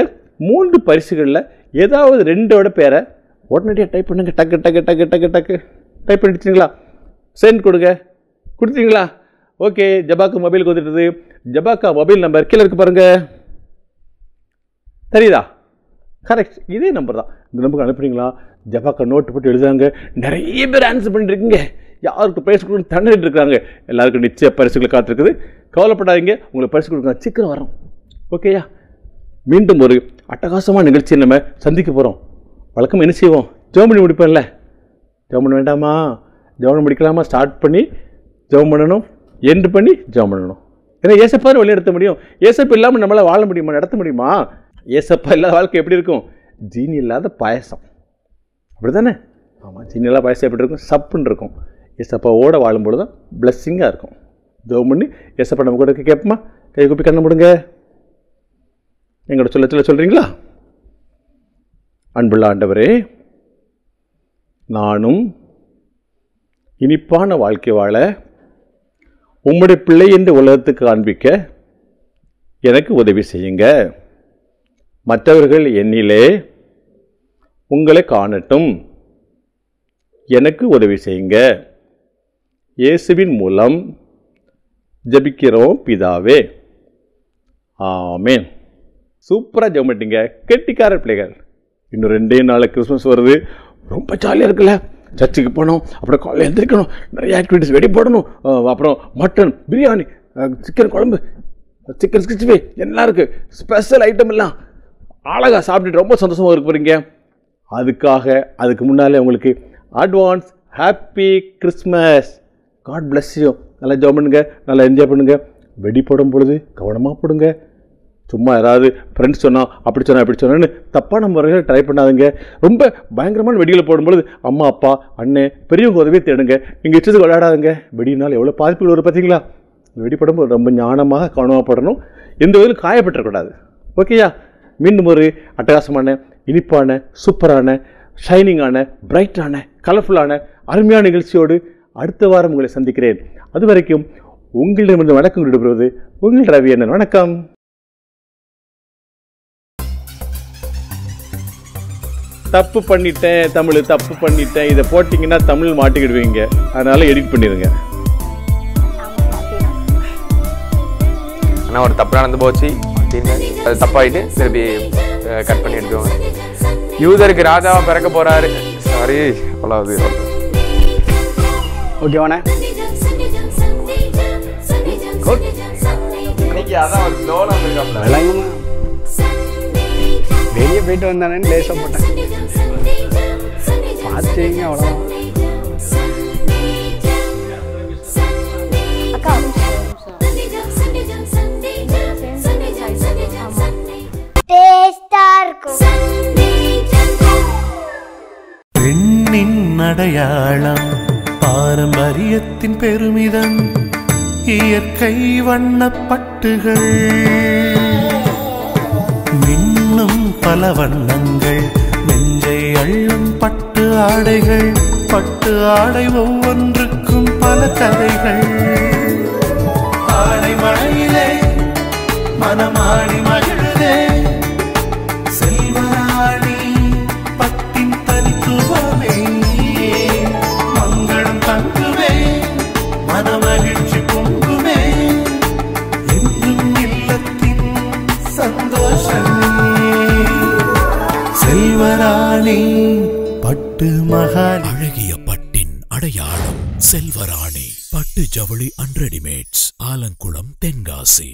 3 பரிசுகளில் ஏதாவது 2ஓட பேரை உடனடியாக டைப் பண்ணுங்க. டக்கு டக்கு டக்கு டக்கு டக்கு டைப் பண்ணிடுச்சிங்களா? சென்ட் கொடுத்தீங்களா? ஓகே, ஜபாக்கா மொபைலுக்கு வந்துடுது. ஜபாக்கா மொபைல் நம்பர் கீழே இருக்கு பாருங்க, தெரியுதா? கரெக்ட், இதே நம்பர் தான். இந்த நம்பருக்கு அனுப்புறீங்களா? ஜபாக்கா நோட்டு போட்டு எழுதுறாங்க. நிறைய பேர் ஆன்சர் பண்ணிட்டுருக்கீங்க. யாருக்கு பரிசு கொடுக்கணும் தண்ணிட்டு இருக்காங்க. எல்லாருக்கும் நிச்சய பரிசுகளை காத்திருக்குது. கவலைப்படாதீங்க, உங்களுக்கு பரிசு கொடுக்க சீக்கிரம் வரோம். ஓகேயா? மீண்டும் ஒரு அட்டகாசமான நிகழ்ச்சியை நம்ம சந்திக்க போகிறோம். வழக்கம் என்ன செய்வோம்? ஜெபம் பண்ணி முடிப்பேன்ல. ஜெபம் பண்ண வேண்டாமா? ஜெபம் முடிக்கலாமா? ஸ்டார்ட் பண்ணி ஜெபம் பண்ணணும், எண்டு பண்ணி ஜெபம் பண்ணணும். ஏன்னா ஏசப்பா வழி நடத்த முடியும். ஏசப்பா இல்லாமல் நம்மளால் வாழ முடியுமா? நடத்த முடியுமா? ஏசப்பா இல்லாத வாழ்க்கை எப்படி இருக்கும்? ஜீனி இல்லாத பாயசம், அப்படி தானே? ஆமாம், ஜீனி இல்லாத பாயசம் எப்படி இருக்கும்? சப்புன்னு இருக்கும். ஏசப்பாவோட வாழும்போது தான் பிளஸ்ஸிங்காக இருக்கும். ஜெபம் பண்ணி ஏசப்பா நம்ம கூட கேட்போமா? கை கூப்பி கண்ணை முடுங்க. எங்களோட சொல்கிறீங்களா? அன்புள்ள ஆண்டவரே, நானும் இனிப்பான வாழ்க்கை வாழ உம்முடைய பிள்ளை என்று உலகத்துக்கு காண்பிக்க எனக்கு உதவி செய்யுங்க. மற்றவர்கள் என்னிலே உங்களை காணட்டும், எனக்கு உதவி செய்யுங்க. இயேசுவின் மூலம் ஜெபிக்கிறோம் பிதாவே, ஆமென். சூப்பராக ஜெபம் பண்ணிட்டீங்க, கெட்டிக்கார பிள்ளைகள். இன்னும் 2 நாள் கிறிஸ்மஸ் வருது. ரொம்ப ஜாலியாக இருக்குல்ல? சர்ச்சுக்கு போகணும், அப்புறம் காலையில் எழுந்திரிக்கணும், நிறைய ஆக்டிவிட்டிஸ் வெடி போடணும், அப்புறம் மட்டன் பிரியாணி, சிக்கன் குழம்பு, சிக்கன் 65 எல்லாம் இருக்குது. ஸ்பெஷல் ஐட்டம் எல்லாம் அழகாக சாப்பிட்டுட்டு ரொம்ப சந்தோஷமாக இருக்க போகிறீங்க. அதுக்கு முன்னாலே உங்களுக்கு advance happy Christmas. God bless you. நல்லா ஜெபம் பண்ணுங்க, நல்லா என்ஜாய் பண்ணுங்கள். வெடி போடும் பொழுது கவனமாக போடுங்க. சும்மா யாராவது ஃப்ரெண்ட்ஸ் சொன்னால் அப்படி சொன்னால் இப்படி சொன்னான்னு தப்பான முறையில் ட்ரை பண்ணாதுங்க. ரொம்ப பயங்கரமான வெடிகளை போடும்பொழுது அம்மா அப்பா அண்ணன் பெரியவங்க உதவியை தேடுங்க. நீங்கள் இஷ்டத்துக்கு விளையாடாதுங்க. வெடினால எவ்வளோ பாதிப்புகள் வரும் பார்த்தீங்களா? வெடி போடும்போது ரொம்ப ஞானமாக கவனமாக போடணும். எந்த வகையிலும் காயப்பட்டுறக்கூடாது. ஓகேயா? மீண்டும் ஒரு அட்டகாசமான, இனிப்பான, சூப்பரான, ஷைனிங்கான, பிரைட்டான, கலர்ஃபுல்லான, அருமையான நிகழ்ச்சியோடு அடுத்த வாரம் உங்களை சந்திக்கிறேன். அது வரைக்கும் உங்களிடமிருந்து வணக்கம் விடுபடுவது உங்கள் ரவி அண்ணன். வணக்கம். தப்பு பண்ணிட்டேன், தமிழ் தப்பு பண்ணிட்டேன், இதை போட்டிங்கன்னா தமிழ் மாட்டிக்கிடுவீங்க. அதனால் எடிட் பண்ணிடுங்க. ஆனால் ஒரு தப்பு நடந்து போச்சு, அது தப்பாயிட்டு திருப்பி கட் பண்ணி எடுத்துவாங்க. யூதருக்கு ராஜாவா பிறக்க போறாரு. சாரி, அவ்வளவு ஓகேவானே? வெளியே போயிட்டு வந்தானே லேசாக போட்டேன். பார்த்துங்க அவ்வளோ. பெண்ணின் அடையாளம், பாரம்பரியத்தின் பெருமிதம், இயற்கை வண்ணப்பட்டுகள், மின்னும் பல வண்ணங்கள், நெஞ்சை அள்ளும் பட்டு ஆடைகள், பட்டு ஆடை ஒவ்வொன்றுக்கும் பல கதைகள். ஆடை மழையிலே மனமாடி மகிழுதே, செல்வராணி பட்டின் தனித்துவமே, மங்களம் தங்குவே, மனமகிழ்ச்சி பொங்குமே, என்றும் இல்லத்தின் சந்தோஷமே. செல்வராணி பட்டு மகால், அழகிய பட்டின் அடையாளம் செல்வராணி. பட்டு ஜவுளி அண்ட் ரெடிமேட்ஸ், ஆலங்குளம், தென்காசி.